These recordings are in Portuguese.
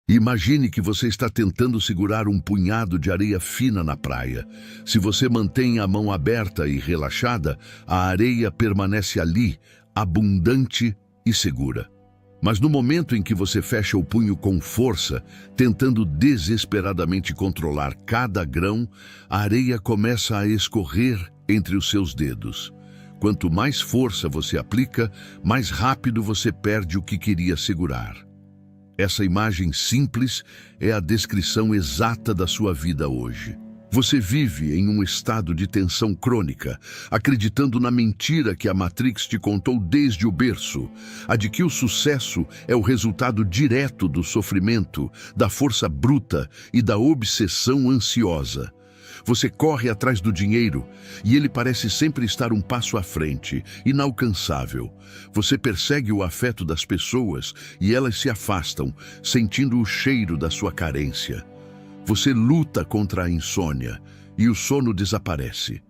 Imagine que você está tentando segurar um punhado de areia fina na praia. Se você mantém a mão aberta e relaxada, a areia permanece ali, abundante e segura. Mas no momento em que você fecha o punho com força, tentando desesperadamente controlar cada grão, a areia começa a escorrer entre os seus dedos. Quanto mais força você aplica, mais rápido você perde o que queria segurar. Essa imagem simples é a descrição exata da sua vida hoje. Você vive em um estado de tensão crônica, acreditando na mentira que a Matrix te contou desde o berço, a de que o sucesso é o resultado direto do sofrimento, da força bruta e da obsessão ansiosa. Você corre atrás do dinheiro e ele parece sempre estar um passo à frente, inalcançável. Você persegue o afeto das pessoas e elas se afastam, sentindo o cheiro da sua carência. Você luta contra a insônia e o sono desaparece.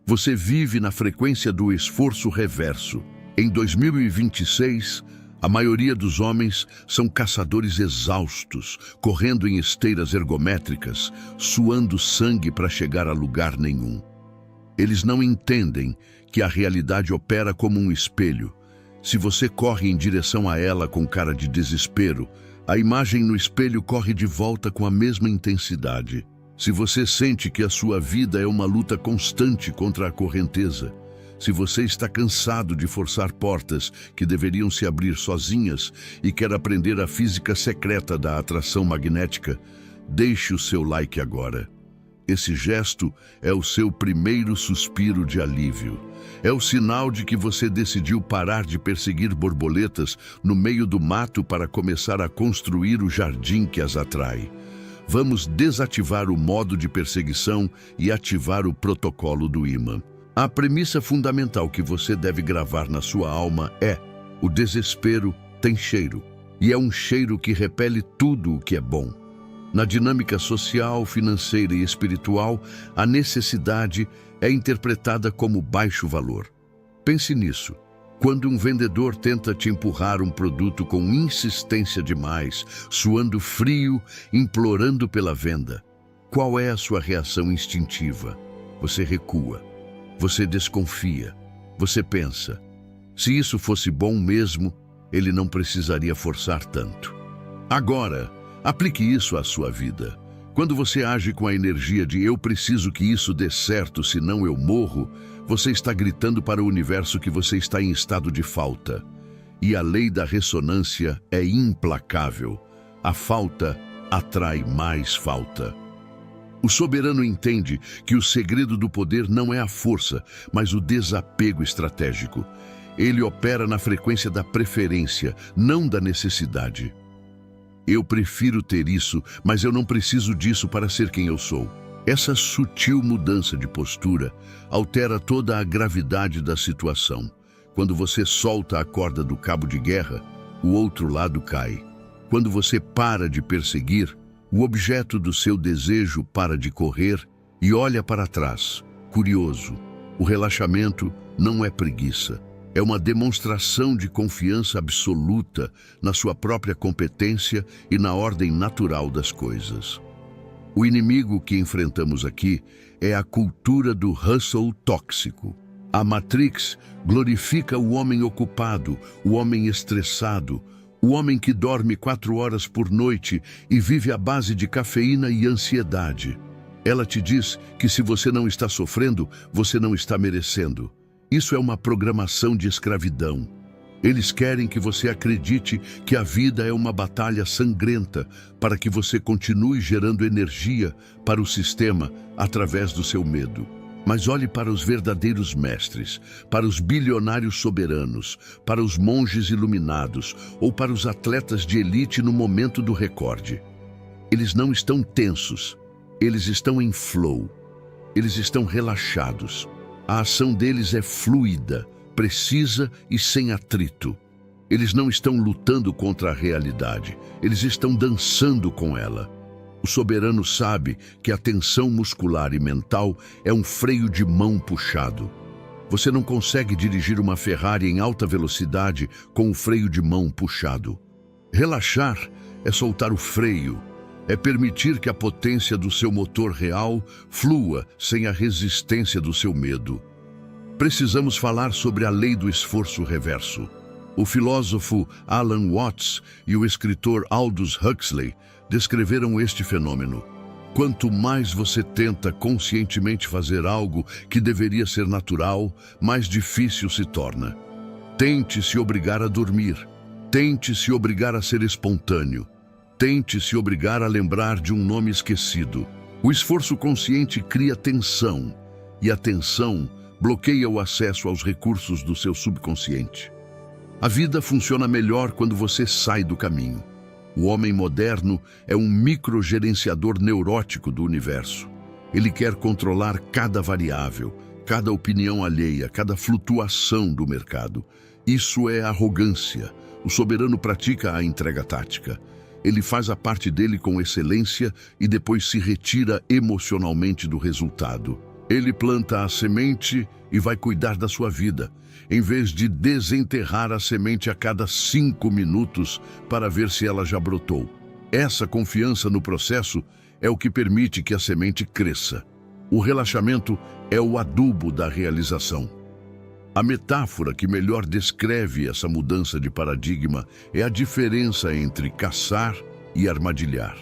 Você vive na frequência do esforço reverso. Em 2026, a maioria dos homens são caçadores exaustos, correndo em esteiras ergométricas, suando sangue para chegar a lugar nenhum. Eles não entendem que a realidade opera como um espelho. Se você corre em direção a ela com cara de desespero, a imagem no espelho corre de volta com a mesma intensidade. Se você sente que a sua vida é uma luta constante contra a correnteza, se você está cansado de forçar portas que deveriam se abrir sozinhas e quer aprender a física secreta da atração magnética, deixe o seu like agora. Esse gesto é o seu primeiro suspiro de alívio. É o sinal de que você decidiu parar de perseguir borboletas no meio do mato para começar a construir o jardim que as atrai. Vamos desativar o modo de perseguição e ativar o protocolo do imã. A premissa fundamental que você deve gravar na sua alma é: o desespero tem cheiro, e é um cheiro que repele tudo o que é bom. Na dinâmica social, financeira e espiritual, a necessidade é interpretada como baixo valor. Pense nisso. Quando um vendedor tenta te empurrar um produto com insistência demais, suando frio, implorando pela venda, qual é a sua reação instintiva? Você recua. Você desconfia. Você pensa: se isso fosse bom mesmo, ele não precisaria forçar tanto. Agora, aplique isso à sua vida. Quando você age com a energia de "eu preciso que isso dê certo, senão eu morro", você está gritando para o universo que você está em estado de falta. E a lei da ressonância é implacável. A falta atrai mais falta. O soberano entende que o segredo do poder não é a força, mas o desapego estratégico. Ele opera na frequência da preferência, não da necessidade. Eu prefiro ter isso, mas eu não preciso disso para ser quem eu sou. Essa sutil mudança de postura altera toda a gravidade da situação. Quando você solta a corda do cabo de guerra, o outro lado cai. Quando você para de perseguir, o objeto do seu desejo para de correr e olha para trás, curioso. O relaxamento não é preguiça. É uma demonstração de confiança absoluta na sua própria competência e na ordem natural das coisas. O inimigo que enfrentamos aqui é a cultura do hustle tóxico. A Matrix glorifica o homem ocupado, o homem estressado, o homem que dorme 4 horas por noite e vive à base de cafeína e ansiedade. Ela te diz que se você não está sofrendo, você não está merecendo. Isso é uma programação de escravidão. Eles querem que você acredite que a vida é uma batalha sangrenta para que você continue gerando energia para o sistema através do seu medo. Mas olhe para os verdadeiros mestres, para os bilionários soberanos, para os monges iluminados ou para os atletas de elite no momento do recorde. Eles não estão tensos, eles estão em flow, eles estão relaxados. A ação deles é fluida, precisa e sem atrito. Eles não estão lutando contra a realidade, eles estão dançando com ela. O soberano sabe que a tensão muscular e mental é um freio de mão puxado. Você não consegue dirigir uma Ferrari em alta velocidade com o freio de mão puxado. Relaxar é soltar o freio, é permitir que a potência do seu motor real flua sem a resistência do seu medo. Precisamos falar sobre a lei do esforço reverso. O filósofo Alan Watts e o escritor Aldous Huxley descreveram este fenômeno. Quanto mais você tenta conscientemente fazer algo que deveria ser natural, mais difícil se torna. Tente se obrigar a dormir. Tente se obrigar a ser espontâneo. Tente se obrigar a lembrar de um nome esquecido. O esforço consciente cria tensão, e a tensão bloqueia o acesso aos recursos do seu subconsciente. A vida funciona melhor quando você sai do caminho. O homem moderno é um microgerenciador neurótico do universo. Ele quer controlar cada variável, cada opinião alheia, cada flutuação do mercado. Isso é arrogância. O soberano pratica a entrega tática. Ele faz a parte dele com excelência e depois se retira emocionalmente do resultado. Ele planta a semente e vai cuidar da sua vida, em vez de desenterrar a semente a cada 5 minutos para ver se ela já brotou. Essa confiança no processo é o que permite que a semente cresça. O relaxamento é o adubo da realização. A metáfora que melhor descreve essa mudança de paradigma é a diferença entre caçar e armadilhar.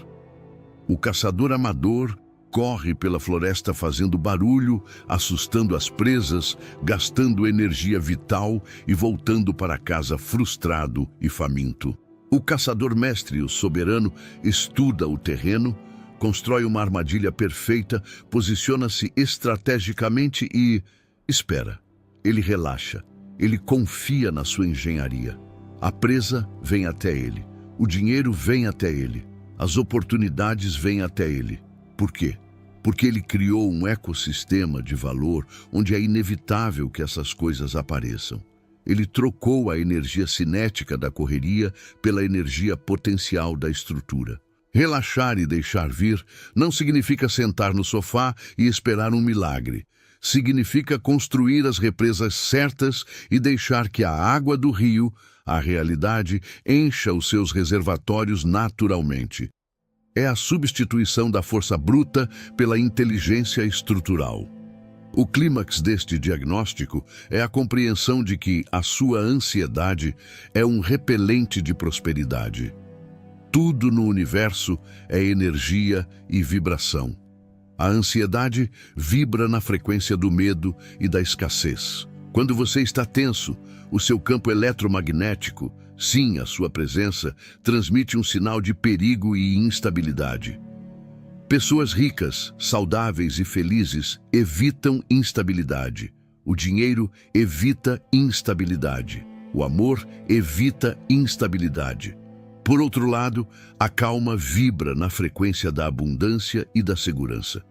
O caçador amador corre pela floresta fazendo barulho, assustando as presas, gastando energia vital e voltando para casa frustrado e faminto. O caçador mestre, o soberano, estuda o terreno, constrói uma armadilha perfeita, posiciona-se estrategicamente e espera. Ele relaxa, ele confia na sua engenharia. A presa vem até ele, o dinheiro vem até ele, as oportunidades vêm até ele. Por quê? Porque ele criou um ecossistema de valor onde é inevitável que essas coisas apareçam. Ele trocou a energia cinética da correria pela energia potencial da estrutura. Relaxar e deixar vir não significa sentar no sofá e esperar um milagre. Significa construir as represas certas e deixar que a água do rio, a realidade, encha os seus reservatórios naturalmente. É a substituição da força bruta pela inteligência estrutural. O clímax deste diagnóstico é a compreensão de que a sua ansiedade é um repelente de prosperidade. Tudo no universo é energia e vibração. A ansiedade vibra na frequência do medo e da escassez. Quando você está tenso, o seu campo eletromagnético, sim, a sua presença, transmite um sinal de perigo e instabilidade. Pessoas ricas, saudáveis e felizes evitam instabilidade. O dinheiro evita instabilidade. O amor evita instabilidade. Por outro lado, a calma vibra na frequência da abundância e da segurança.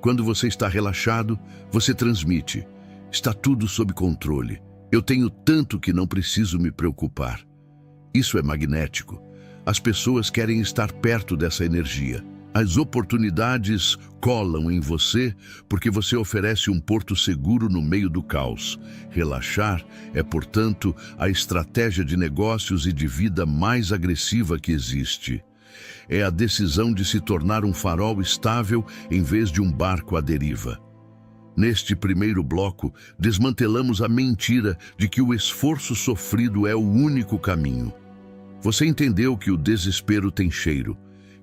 Quando você está relaxado, você transmite: está tudo sob controle. Eu tenho tanto que não preciso me preocupar. Isso é magnético. As pessoas querem estar perto dessa energia. As oportunidades colam em você porque você oferece um porto seguro no meio do caos. Relaxar é, portanto, a estratégia de negócios e de vida mais agressiva que existe. É a decisão de se tornar um farol estável em vez de um barco à deriva. Neste primeiro bloco, desmantelamos a mentira de que o esforço sofrido é o único caminho. Você entendeu que o desespero tem cheiro,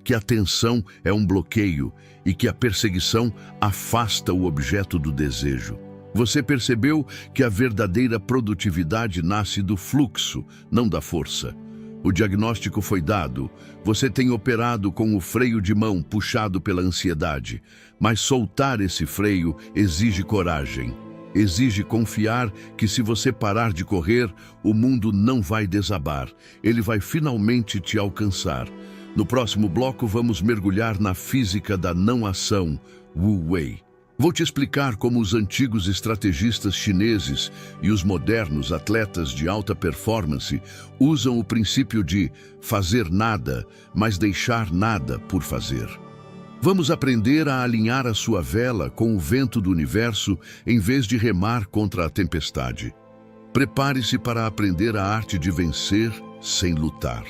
que a tensão é um bloqueio e que a perseguição afasta o objeto do desejo. Você percebeu que a verdadeira produtividade nasce do fluxo, não da força. O diagnóstico foi dado. Você tem operado com o freio de mão puxado pela ansiedade, mas soltar esse freio exige coragem. Exige confiar que se você parar de correr, o mundo não vai desabar. Ele vai finalmente te alcançar. No próximo bloco, vamos mergulhar na física da não-ação, Wu Wei. Vou te explicar como os antigos estrategistas chineses e os modernos atletas de alta performance usam o princípio de fazer nada, mas deixar nada por fazer. Vamos aprender a alinhar a sua vela com o vento do universo em vez de remar contra a tempestade. Prepare-se para aprender a arte de vencer sem lutar.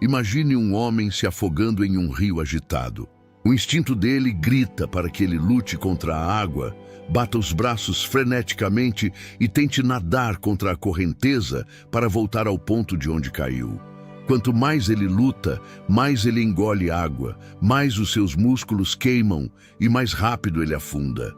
Imagine um homem se afogando em um rio agitado. O instinto dele grita para que ele lute contra a água, bata os braços freneticamente e tente nadar contra a correnteza para voltar ao ponto de onde caiu. Quanto mais ele luta, mais ele engole água, mais os seus músculos queimam e mais rápido ele afunda.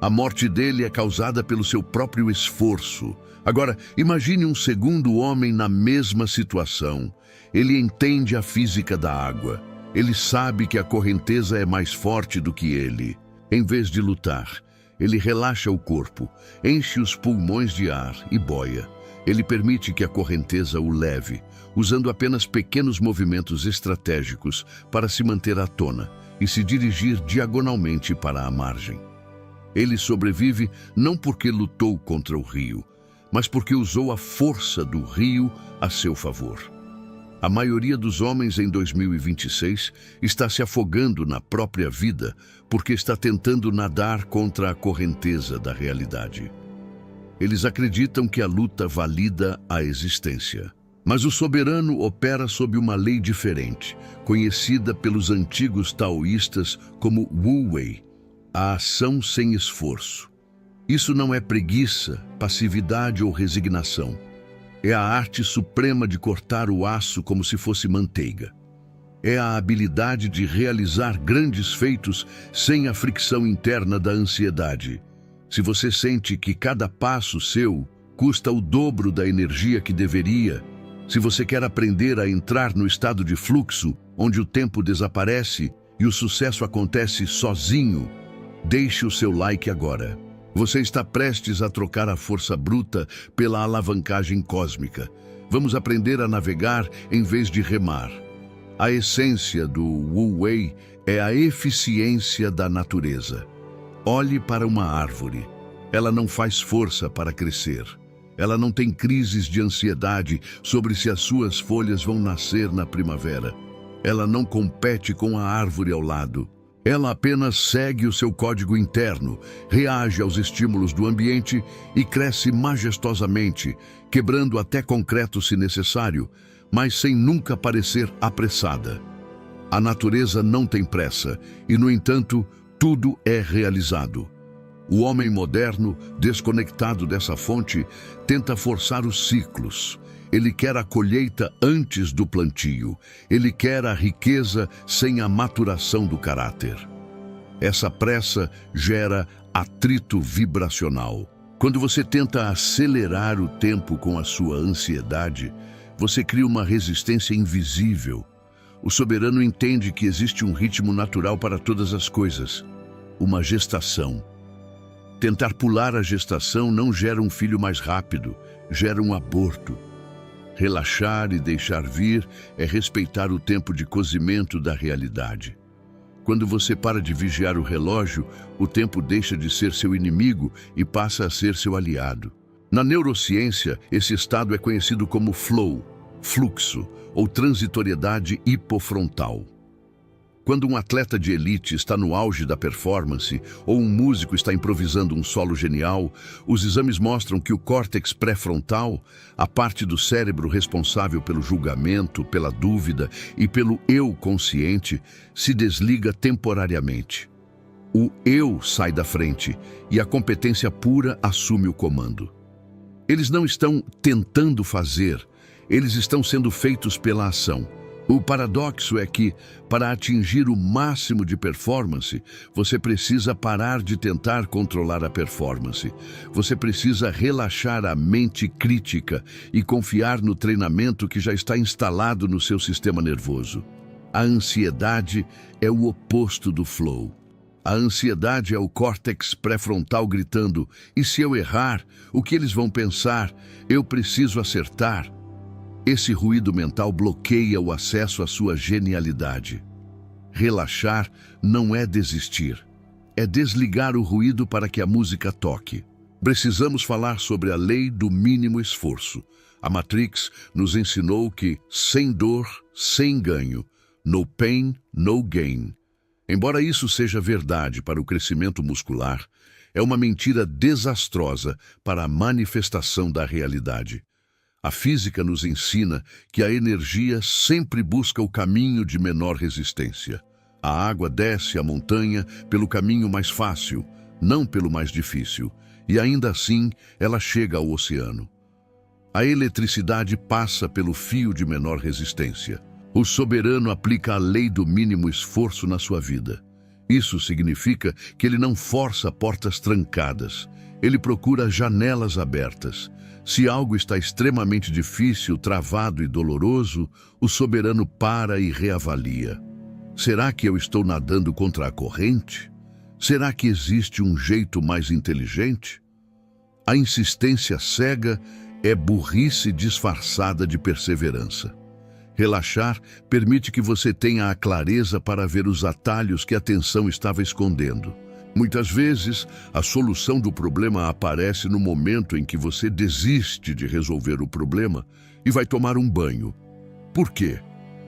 A morte dele é causada pelo seu próprio esforço. Agora, imagine um segundo homem na mesma situação. Ele entende a física da água. Ele sabe que a correnteza é mais forte do que ele. Em vez de lutar, ele relaxa o corpo, enche os pulmões de ar e boia. Ele permite que a correnteza o leve, usando apenas pequenos movimentos estratégicos para se manter à tona e se dirigir diagonalmente para a margem. Ele sobrevive não porque lutou contra o rio, mas porque usou a força do rio a seu favor. A maioria dos homens em 2026 está se afogando na própria vida porque está tentando nadar contra a correnteza da realidade. Eles acreditam que a luta valida a existência. Mas o soberano opera sob uma lei diferente, conhecida pelos antigos taoístas como Wu Wei, a ação sem esforço. Isso não é preguiça, passividade ou resignação. É a arte suprema de cortar o aço como se fosse manteiga. É a habilidade de realizar grandes feitos sem a fricção interna da ansiedade. Se você sente que cada passo seu custa o dobro da energia que deveria, se você quer aprender a entrar no estado de fluxo, onde o tempo desaparece e o sucesso acontece sozinho, deixe o seu like agora. Você está prestes a trocar a força bruta pela alavancagem cósmica. Vamos aprender a navegar em vez de remar. A essência do Wu Wei é a eficiência da natureza. Olhe para uma árvore. Ela não faz força para crescer. Ela não tem crises de ansiedade sobre se as suas folhas vão nascer na primavera. Ela não compete com a árvore ao lado. Ela apenas segue o seu código interno, reage aos estímulos do ambiente e cresce majestosamente, quebrando até concreto se necessário, mas sem nunca parecer apressada. A natureza não tem pressa e, no entanto, tudo é realizado. O homem moderno, desconectado dessa fonte, tenta forçar os ciclos. Ele quer a colheita antes do plantio. Ele quer a riqueza sem a maturação do caráter. Essa pressa gera atrito vibracional. Quando você tenta acelerar o tempo com a sua ansiedade, você cria uma resistência invisível. O soberano entende que existe um ritmo natural para todas as coisas, uma gestação. Tentar pular a gestação não gera um filho mais rápido, gera um aborto. Relaxar e deixar vir é respeitar o tempo de cozimento da realidade. Quando você para de vigiar o relógio, o tempo deixa de ser seu inimigo e passa a ser seu aliado. Na neurociência, esse estado é conhecido como flow, fluxo ou transitoriedade hipofrontal. Quando um atleta de elite está no auge da performance ou um músico está improvisando um solo genial, os exames mostram que o córtex pré-frontal, a parte do cérebro responsável pelo julgamento, pela dúvida e pelo eu consciente, se desliga temporariamente. O eu sai da frente e a competência pura assume o comando. Eles não estão tentando fazer, eles estão sendo feitos pela ação. O paradoxo é que, para atingir o máximo de performance, você precisa parar de tentar controlar a performance. Você precisa relaxar a mente crítica e confiar no treinamento que já está instalado no seu sistema nervoso. A ansiedade é o oposto do flow. A ansiedade é o córtex pré-frontal gritando: e se eu errar? O que eles vão pensar? Eu preciso acertar. Esse ruído mental bloqueia o acesso à sua genialidade. Relaxar não é desistir, é desligar o ruído para que a música toque. Precisamos falar sobre a lei do mínimo esforço. A Matrix nos ensinou que, sem dor, sem ganho, no pain, no gain. Embora isso seja verdade para o crescimento muscular, é uma mentira desastrosa para a manifestação da realidade. A física nos ensina que a energia sempre busca o caminho de menor resistência. A água desce a montanha pelo caminho mais fácil, não pelo mais difícil, e ainda assim ela chega ao oceano. A eletricidade passa pelo fio de menor resistência. O soberano aplica a lei do mínimo esforço na sua vida. Isso significa que ele não força portas trancadas. Ele procura janelas abertas. Se algo está extremamente difícil, travado e doloroso, o soberano para e reavalia. Será que eu estou nadando contra a corrente? Será que existe um jeito mais inteligente? A insistência cega é burrice disfarçada de perseverança. Relaxar permite que você tenha a clareza para ver os atalhos que a tensão estava escondendo. Muitas vezes, a solução do problema aparece no momento em que você desiste de resolver o problema e vai tomar um banho. Por quê?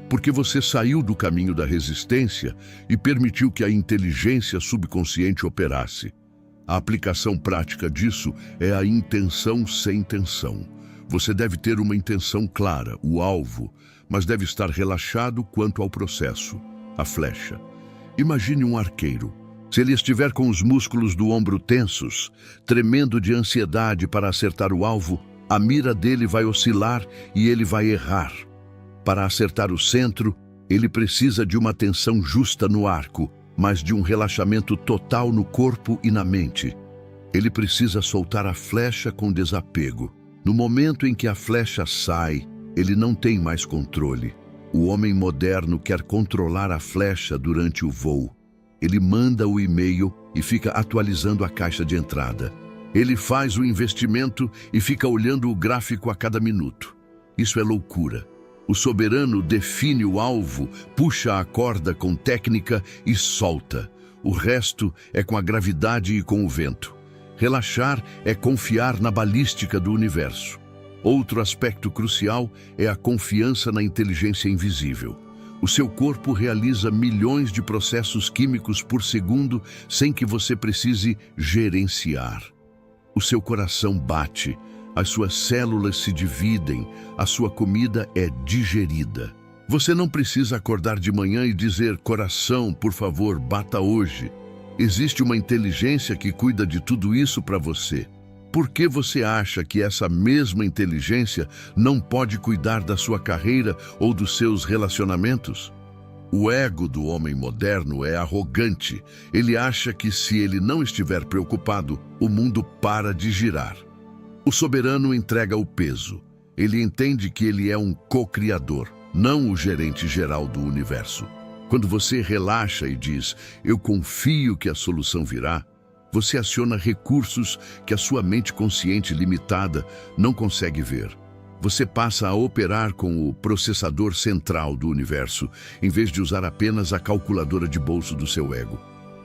Porque você saiu do caminho da resistência e permitiu que a inteligência subconsciente operasse. A aplicação prática disso é a intenção sem tensão. Você deve ter uma intenção clara, o alvo, mas deve estar relaxado quanto ao processo, a flecha. Imagine um arqueiro. Se ele estiver com os músculos do ombro tensos, tremendo de ansiedade para acertar o alvo, a mira dele vai oscilar e ele vai errar. Para acertar o centro, ele precisa de uma tensão justa no arco, mas de um relaxamento total no corpo e na mente. Ele precisa soltar a flecha com desapego. No momento em que a flecha sai, ele não tem mais controle. O homem moderno quer controlar a flecha durante o voo. Ele manda o e-mail e fica atualizando a caixa de entrada. Ele faz o investimento e fica olhando o gráfico a cada minuto. Isso é loucura. O soberano define o alvo, puxa a corda com técnica e solta. O resto é com a gravidade e com o vento. Relaxar é confiar na balística do universo. Outro aspecto crucial é a confiança na inteligência invisível. O seu corpo realiza milhões de processos químicos por segundo sem que você precise gerenciar. O seu coração bate, as suas células se dividem, a sua comida é digerida. Você não precisa acordar de manhã e dizer: coração, por favor, bata hoje. Existe uma inteligência que cuida de tudo isso para você. Por que você acha que essa mesma inteligência não pode cuidar da sua carreira ou dos seus relacionamentos? O ego do homem moderno é arrogante. Ele acha que se ele não estiver preocupado, o mundo para de girar. O soberano entrega o peso. Ele entende que ele é um co-criador, não o gerente geral do universo. Quando você relaxa e diz: eu confio que a solução virá, você aciona recursos que a sua mente consciente limitada não consegue ver. Você passa a operar com o processador central do universo, em vez de usar apenas a calculadora de bolso do seu ego.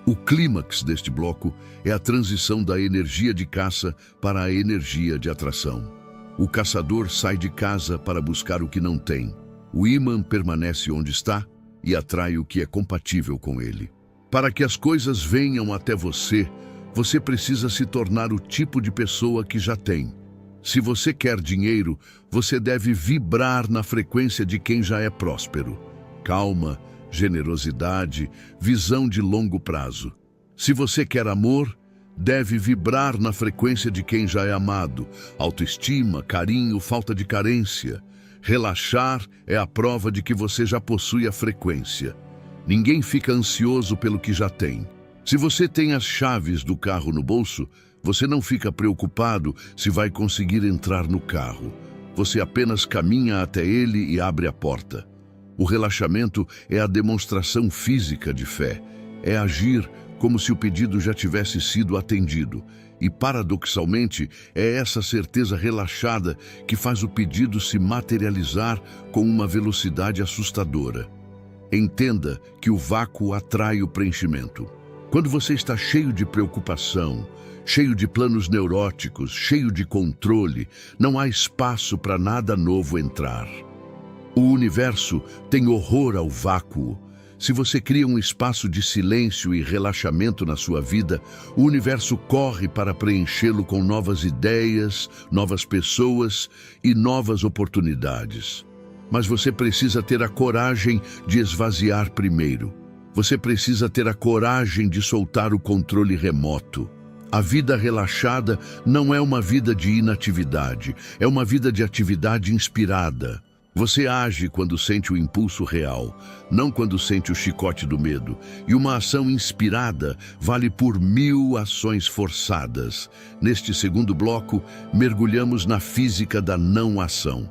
O clímax deste bloco é a transição da energia de caça para a energia de atração. O caçador sai de casa para buscar o que não tem. O ímã permanece onde está e atrai o que é compatível com ele. Para que as coisas venham até você, você precisa se tornar o tipo de pessoa que já tem. Se você quer dinheiro, você deve vibrar na frequência de quem já é próspero. Calma, generosidade, visão de longo prazo. Se você quer amor, deve vibrar na frequência de quem já é amado. Autoestima, carinho, falta de carência. Relaxar é a prova de que você já possui a frequência. Ninguém fica ansioso pelo que já tem. Se você tem as chaves do carro no bolso, você não fica preocupado se vai conseguir entrar no carro. Você apenas caminha até ele e abre a porta. O relaxamento é a demonstração física de fé. É agir como se o pedido já tivesse sido atendido. E, paradoxalmente, é essa certeza relaxada que faz o pedido se materializar com uma velocidade assustadora. Entenda que o vácuo atrai o preenchimento. Quando você está cheio de preocupação, cheio de planos neuróticos, cheio de controle, não há espaço para nada novo entrar. O universo tem horror ao vácuo. Se você cria um espaço de silêncio e relaxamento na sua vida, o universo corre para preenchê-lo com novas ideias, novas pessoas e novas oportunidades. Mas você precisa ter a coragem de esvaziar primeiro. Você precisa ter a coragem de soltar o controle remoto. A vida relaxada não é uma vida de inatividade, é uma vida de atividade inspirada. Você age quando sente o impulso real, não quando sente o chicote do medo. E uma ação inspirada vale por 1000 ações forçadas. Neste segundo bloco, mergulhamos na física da não ação.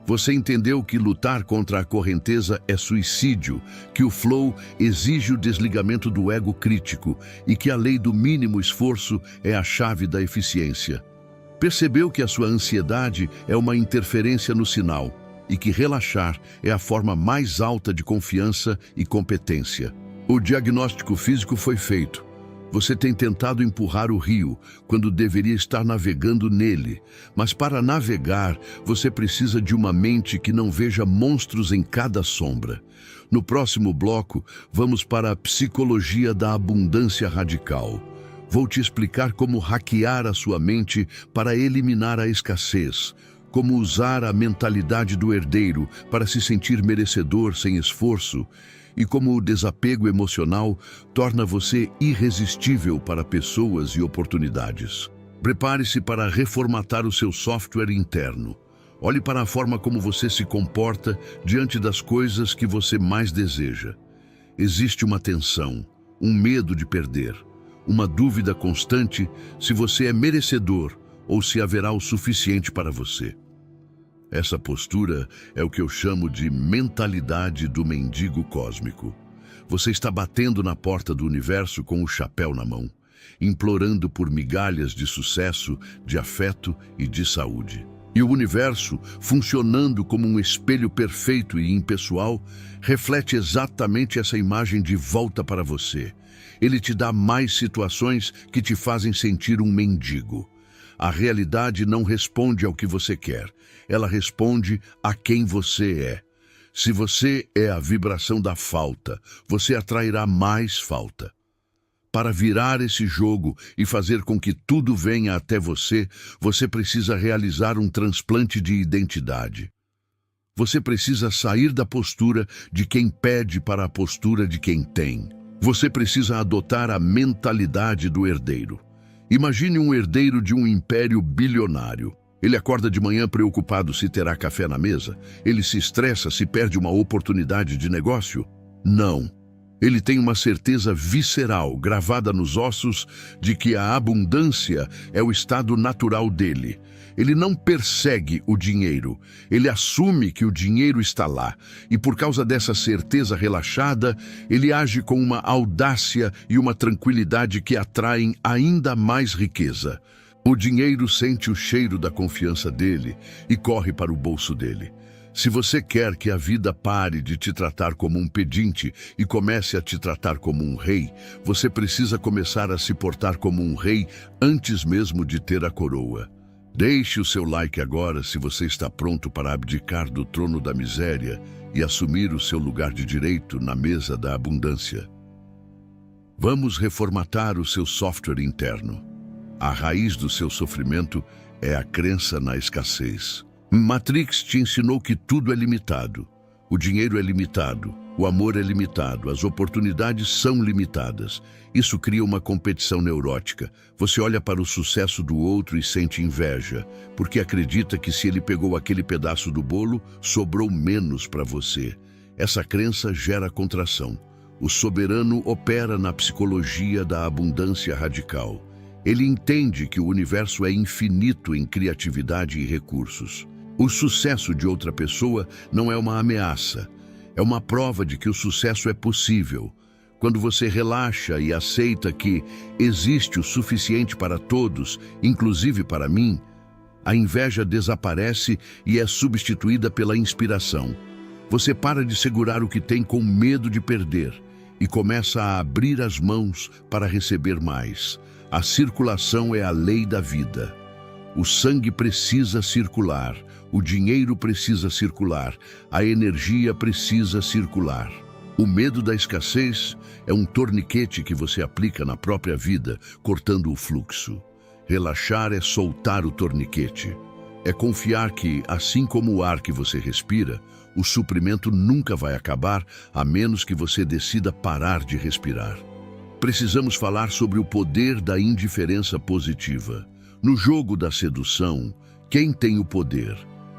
Você entendeu que lutar contra a correnteza é suicídio, que o flow exige o desligamento do ego crítico e que a lei do mínimo esforço é a chave da eficiência. Percebeu que a sua ansiedade é uma interferência no sinal e que relaxar é a forma mais alta de confiança e competência. O diagnóstico físico foi feito. Você tem tentado empurrar o rio quando deveria estar navegando nele. Mas para navegar, você precisa de uma mente que não veja monstros em cada sombra. No próximo bloco, vamos para a psicologia da abundância radical. Vou te explicar como hackear a sua mente para eliminar a escassez, como usar a mentalidade do herdeiro para se sentir merecedor sem esforço, e como o desapego emocional torna você irresistível para pessoas e oportunidades. Prepare-se para reformatar o seu software interno. Olhe para a forma como você se comporta diante das coisas que você mais deseja. Existe uma tensão, um medo de perder, uma dúvida constante se você é merecedor ou se haverá o suficiente para você. Essa postura é o que eu chamo de mentalidade do mendigo cósmico. Você está batendo na porta do universo com o chapéu na mão, implorando por migalhas de sucesso, de afeto e de saúde. E o universo, funcionando como um espelho perfeito e impessoal, reflete exatamente essa imagem de volta para você. Ele te dá mais situações que te fazem sentir um mendigo. A realidade não responde ao que você quer, ela responde a quem você é. Se você é a vibração da falta, você atrairá mais falta. Para virar esse jogo e fazer com que tudo venha até você, você precisa realizar um transplante de identidade. Você precisa sair da postura de quem pede para a postura de quem tem. Você precisa adotar a mentalidade do herdeiro. Imagine um herdeiro de um império bilionário. Ele acorda de manhã preocupado se terá café na mesa? Ele se estressa se perde uma oportunidade de negócio? Não. Ele tem uma certeza visceral, gravada nos ossos, de que a abundância é o estado natural dele. Ele não persegue o dinheiro, ele assume que o dinheiro está lá. E por causa dessa certeza relaxada, ele age com uma audácia e uma tranquilidade que atraem ainda mais riqueza. O dinheiro sente o cheiro da confiança dele e corre para o bolso dele. Se você quer que a vida pare de te tratar como um pedinte e comece a te tratar como um rei, você precisa começar a se portar como um rei antes mesmo de ter a coroa. Deixe o seu like agora se você está pronto para abdicar do trono da miséria e assumir o seu lugar de direito na mesa da abundância. Vamos reformatar o seu software interno. A raiz do seu sofrimento é a crença na escassez. Matrix te ensinou que tudo é limitado. O dinheiro é limitado, o amor é limitado, as oportunidades são limitadas. Isso cria uma competição neurótica. Você olha para o sucesso do outro e sente inveja, porque acredita que se ele pegou aquele pedaço do bolo, sobrou menos para você. Essa crença gera contração. O soberano opera na psicologia da abundância radical. Ele entende que o universo é infinito em criatividade e recursos. O sucesso de outra pessoa não é uma ameaça, é uma prova de que o sucesso é possível. Quando você relaxa e aceita que existe o suficiente para todos, inclusive para mim, a inveja desaparece e é substituída pela inspiração. Você para de segurar o que tem com medo de perder e começa a abrir as mãos para receber mais. A circulação é a lei da vida. O sangue precisa circular, o dinheiro precisa circular, a energia precisa circular. O medo da escassez é um torniquete que você aplica na própria vida, cortando o fluxo. Relaxar é soltar o torniquete. É confiar que, assim como o ar que você respira, o suprimento nunca vai acabar, a menos que você decida parar de respirar. Precisamos falar sobre o poder da indiferença positiva. No jogo da sedução, quem tem o poder?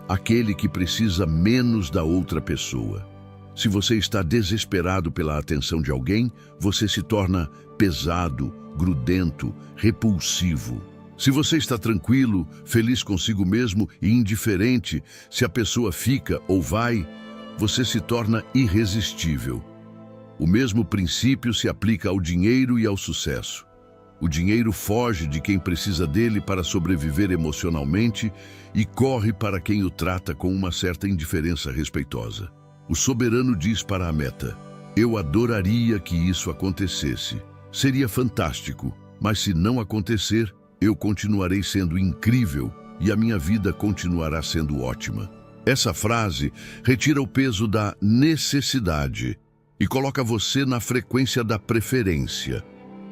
Aquele que precisa menos da outra pessoa. Se você está desesperado pela atenção de alguém, você se torna pesado, grudento, repulsivo. Se você está tranquilo, feliz consigo mesmo e indiferente, se a pessoa fica ou vai, você se torna irresistível. O mesmo princípio se aplica ao dinheiro e ao sucesso. O dinheiro foge de quem precisa dele para sobreviver emocionalmente e corre para quem o trata com uma certa indiferença respeitosa. O soberano diz para a meta: eu adoraria que isso acontecesse. Seria fantástico, mas se não acontecer, eu continuarei sendo incrível e a minha vida continuará sendo ótima. Essa frase retira o peso da necessidade e coloca você na frequência da preferência.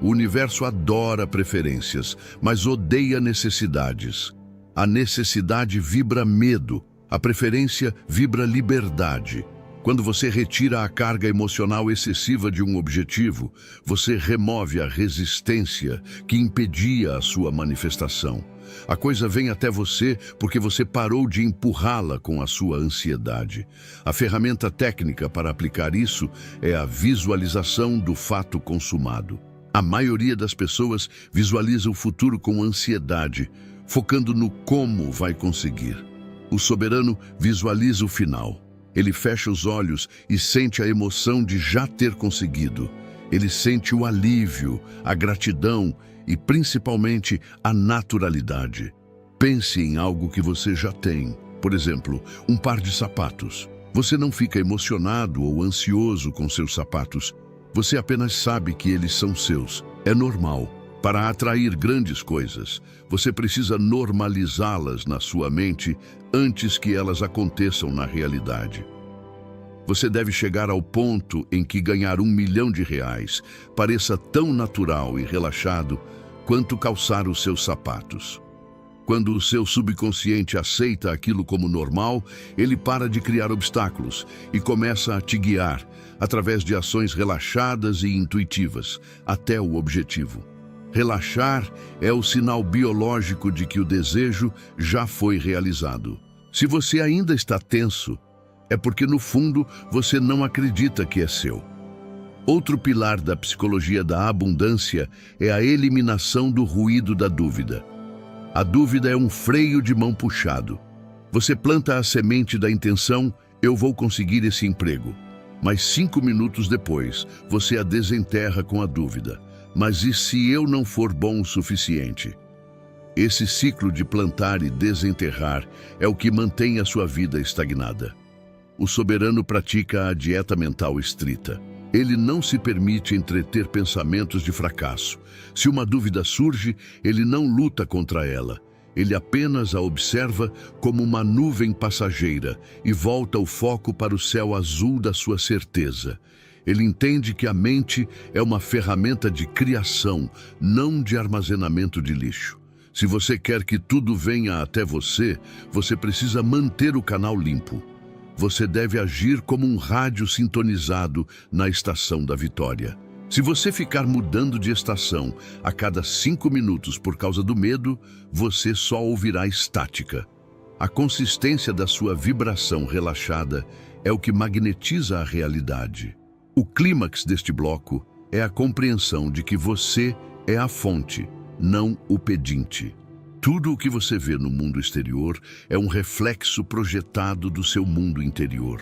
O universo adora preferências, mas odeia necessidades. A necessidade vibra medo, a preferência vibra liberdade. Quando você retira a carga emocional excessiva de um objetivo, você remove a resistência que impedia a sua manifestação. A coisa vem até você porque você parou de empurrá-la com a sua ansiedade. A ferramenta técnica para aplicar isso é a visualização do fato consumado. A maioria das pessoas visualiza o futuro com ansiedade, focando no como vai conseguir. O soberano visualiza o final. Ele fecha os olhos e sente a emoção de já ter conseguido. Ele sente o alívio, a gratidão e, principalmente, a naturalidade. Pense em algo que você já tem. Por exemplo, um par de sapatos. Você não fica emocionado ou ansioso com seus sapatos. Você apenas sabe que eles são seus. É normal. Para atrair grandes coisas, você precisa normalizá-las na sua mente antes que elas aconteçam na realidade. Você deve chegar ao ponto em que ganhar R$1 milhão pareça tão natural e relaxado quanto calçar os seus sapatos. Quando o seu subconsciente aceita aquilo como normal, ele para de criar obstáculos e começa a te guiar através de ações relaxadas e intuitivas até o objetivo. Relaxar é o sinal biológico de que o desejo já foi realizado. Se você ainda está tenso, é porque no fundo você não acredita que é seu. Outro pilar da psicologia da abundância é a eliminação do ruído da dúvida. A dúvida é um freio de mão puxado. Você planta a semente da intenção: eu vou conseguir esse emprego. Mas 5 minutos depois, você a desenterra com a dúvida: mas e se eu não for bom o suficiente? Esse ciclo de plantar e desenterrar é o que mantém a sua vida estagnada. O soberano pratica a dieta mental estrita. Ele não se permite entreter pensamentos de fracasso. Se uma dúvida surge, ele não luta contra ela. Ele apenas a observa como uma nuvem passageira e volta o foco para o céu azul da sua certeza. Ele entende que a mente é uma ferramenta de criação, não de armazenamento de lixo. Se você quer que tudo venha até você, você precisa manter o canal limpo. Você deve agir como um rádio sintonizado na estação da vitória. Se você ficar mudando de estação a cada 5 minutos por causa do medo, você só ouvirá estática. A consistência da sua vibração relaxada é o que magnetiza a realidade. O clímax deste bloco é a compreensão de que você é a fonte, não o pedinte. Tudo o que você vê no mundo exterior é um reflexo projetado do seu mundo interior.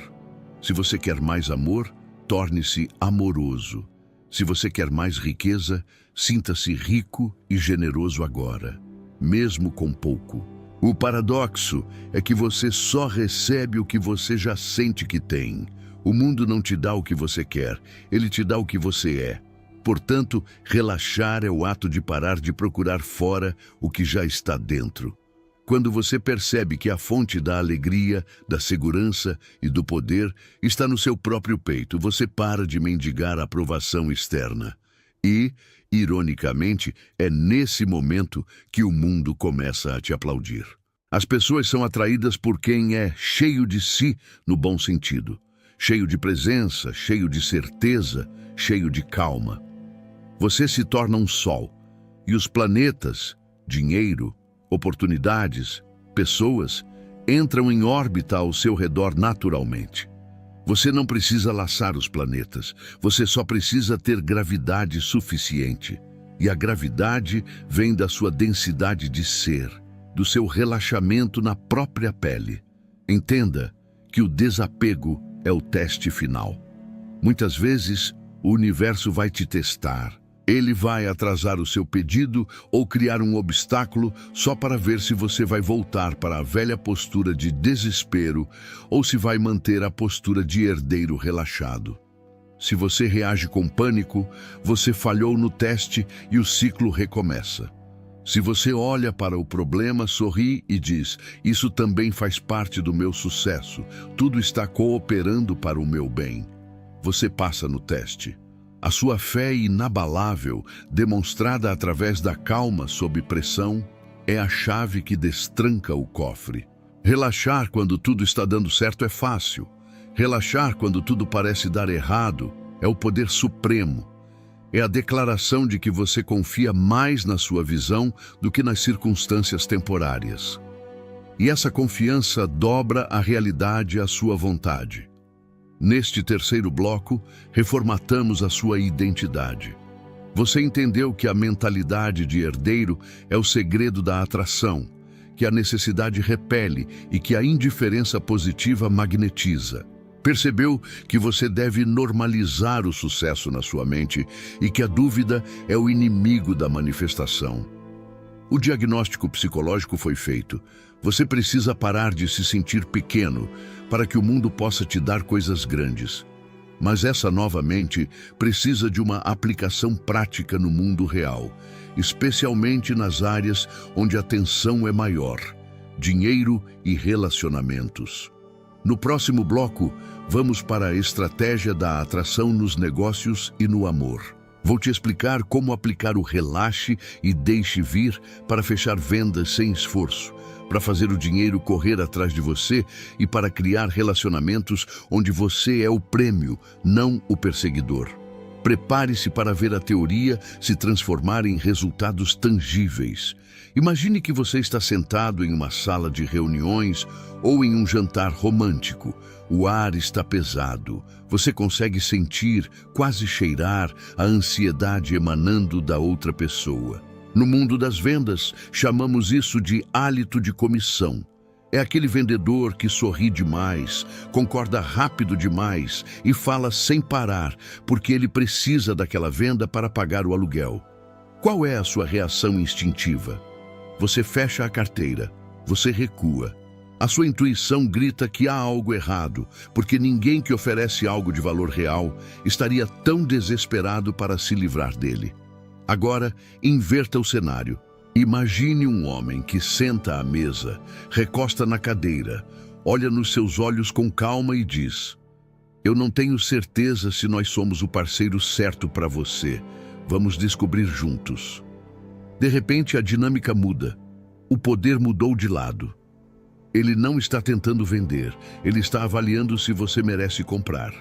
Se você quer mais amor, torne-se amoroso. Se você quer mais riqueza, sinta-se rico e generoso agora, mesmo com pouco. O paradoxo é que você só recebe o que você já sente que tem. O mundo não te dá o que você quer, ele te dá o que você é. Portanto, relaxar é o ato de parar de procurar fora o que já está dentro. Quando você percebe que a fonte da alegria, da segurança e do poder está no seu próprio peito, você para de mendigar a aprovação externa. E, ironicamente, é nesse momento que o mundo começa a te aplaudir. As pessoas são atraídas por quem é cheio de si, no bom sentido. Cheio de presença, cheio de certeza, cheio de calma. Você se torna um sol, e os planetas, dinheiro, oportunidades, pessoas, entram em órbita ao seu redor naturalmente. Você não precisa laçar os planetas, você só precisa ter gravidade suficiente. E a gravidade vem da sua densidade de ser, do seu relaxamento na própria pele. Entenda que o desapego é o teste final. Muitas vezes, o universo vai te testar. Ele vai atrasar o seu pedido ou criar um obstáculo só para ver se você vai voltar para a velha postura de desespero ou se vai manter a postura de herdeiro relaxado. Se você reage com pânico, você falhou no teste e o ciclo recomeça. Se você olha para o problema, sorri e diz: isso também faz parte do meu sucesso, tudo está cooperando para o meu bem. Você passa no teste. A sua fé inabalável, demonstrada através da calma sob pressão, é a chave que destranca o cofre. Relaxar quando tudo está dando certo é fácil. Relaxar quando tudo parece dar errado é o poder supremo. É a declaração de que você confia mais na sua visão do que nas circunstâncias temporárias. E essa confiança dobra a realidade à sua vontade. Neste terceiro bloco, reformatamos a sua identidade. Você entendeu que a mentalidade de herdeiro é o segredo da atração, que a necessidade repele e que a indiferença positiva magnetiza. Percebeu que você deve normalizar o sucesso na sua mente e que a dúvida é o inimigo da manifestação. O diagnóstico psicológico foi feito. Você precisa parar de se sentir pequeno para que o mundo possa te dar coisas grandes. Mas essa nova mente precisa de uma aplicação prática no mundo real, especialmente nas áreas onde a tensão é maior: dinheiro e relacionamentos. No próximo bloco, vamos para a estratégia da atração nos negócios e no amor. Vou te explicar como aplicar o relaxe e deixe vir para fechar vendas sem esforço, para fazer o dinheiro correr atrás de você e para criar relacionamentos onde você é o prêmio, não o perseguidor. Prepare-se para ver a teoria se transformar em resultados tangíveis. Imagine que você está sentado em uma sala de reuniões ou em um jantar romântico. O ar está pesado. Você consegue sentir, quase cheirar, a ansiedade emanando da outra pessoa. No mundo das vendas, chamamos isso de hálito de comissão. É aquele vendedor que sorri demais, concorda rápido demais e fala sem parar, porque ele precisa daquela venda para pagar o aluguel. Qual é a sua reação instintiva? Você fecha a carteira, você recua. A sua intuição grita que há algo errado, porque ninguém que oferece algo de valor real estaria tão desesperado para se livrar dele. Agora, inverta o cenário. Imagine um homem que senta à mesa, recosta na cadeira, olha nos seus olhos com calma e diz: eu não tenho certeza se nós somos o parceiro certo para você. Vamos descobrir juntos. De repente, a dinâmica muda. O poder mudou de lado. Ele não está tentando vender, ele está avaliando se você merece comprar.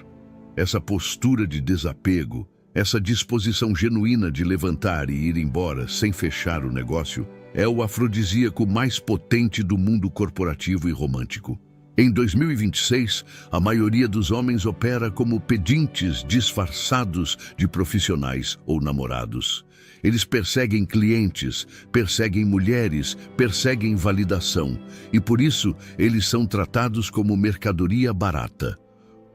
Essa postura de desapego, essa disposição genuína de levantar e ir embora sem fechar o negócio, é o afrodisíaco mais potente do mundo corporativo e romântico. Em 2026, a maioria dos homens opera como pedintes disfarçados de profissionais ou namorados. Eles perseguem clientes, perseguem mulheres, perseguem validação, e por isso eles são tratados como mercadoria barata.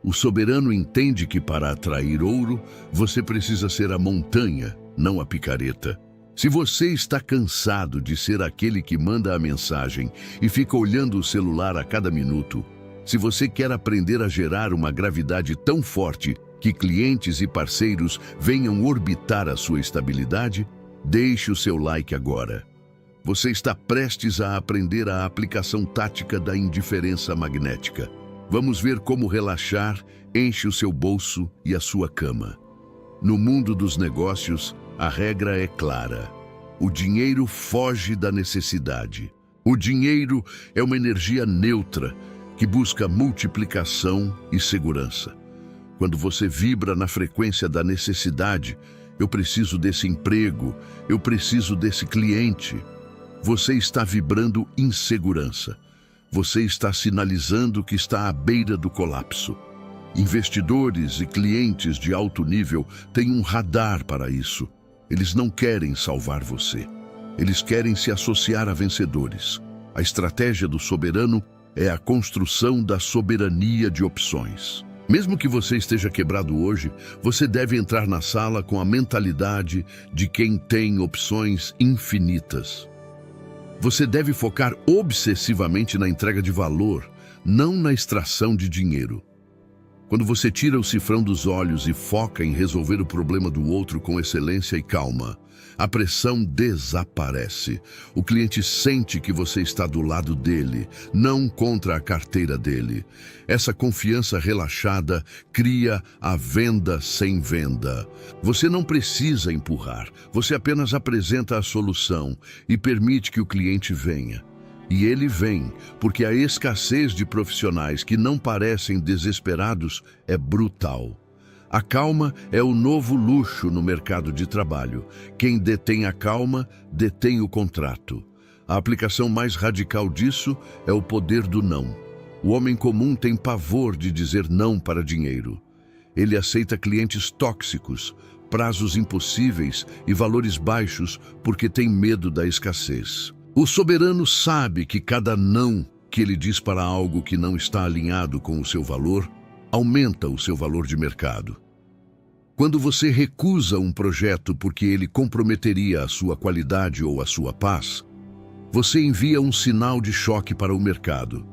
O soberano entende que para atrair ouro, você precisa ser a montanha, não a picareta. Se você está cansado de ser aquele que manda a mensagem e fica olhando o celular a cada minuto, se você quer aprender a gerar uma gravidade tão forte que clientes e parceiros venham orbitar a sua estabilidade, deixe o seu like agora. Você está prestes a aprender a aplicação tática da indiferença magnética. Vamos ver como relaxar enche o seu bolso e a sua cama. No mundo dos negócios, a regra é clara. O dinheiro foge da necessidade. O dinheiro é uma energia neutra que busca multiplicação e segurança. Quando você vibra na frequência da necessidade, eu preciso desse emprego, eu preciso desse cliente, você está vibrando insegurança. Você está sinalizando que está à beira do colapso. Investidores e clientes de alto nível têm um radar para isso. Eles não querem salvar você. Eles querem se associar a vencedores. A estratégia do soberano é a construção da soberania de opções. Mesmo que você esteja quebrado hoje, você deve entrar na sala com a mentalidade de quem tem opções infinitas. Você deve focar obsessivamente na entrega de valor, não na extração de dinheiro. Quando você tira o cifrão dos olhos e foca em resolver o problema do outro com excelência e calma, a pressão desaparece. O cliente sente que você está do lado dele, não contra a carteira dele. Essa confiança relaxada cria a venda sem venda. Você não precisa empurrar, você apenas apresenta a solução e permite que o cliente venha. E ele vem, porque a escassez de profissionais que não parecem desesperados é brutal. A calma é o novo luxo no mercado de trabalho. Quem detém a calma, detém o contrato. A aplicação mais radical disso é o poder do não. O homem comum tem pavor de dizer não para dinheiro. Ele aceita clientes tóxicos, prazos impossíveis e valores baixos porque tem medo da escassez. O soberano sabe que cada não que ele diz para algo que não está alinhado com o seu valor, aumenta o seu valor de mercado. Quando você recusa um projeto porque ele comprometeria a sua qualidade ou a sua paz, você envia um sinal de choque para o mercado.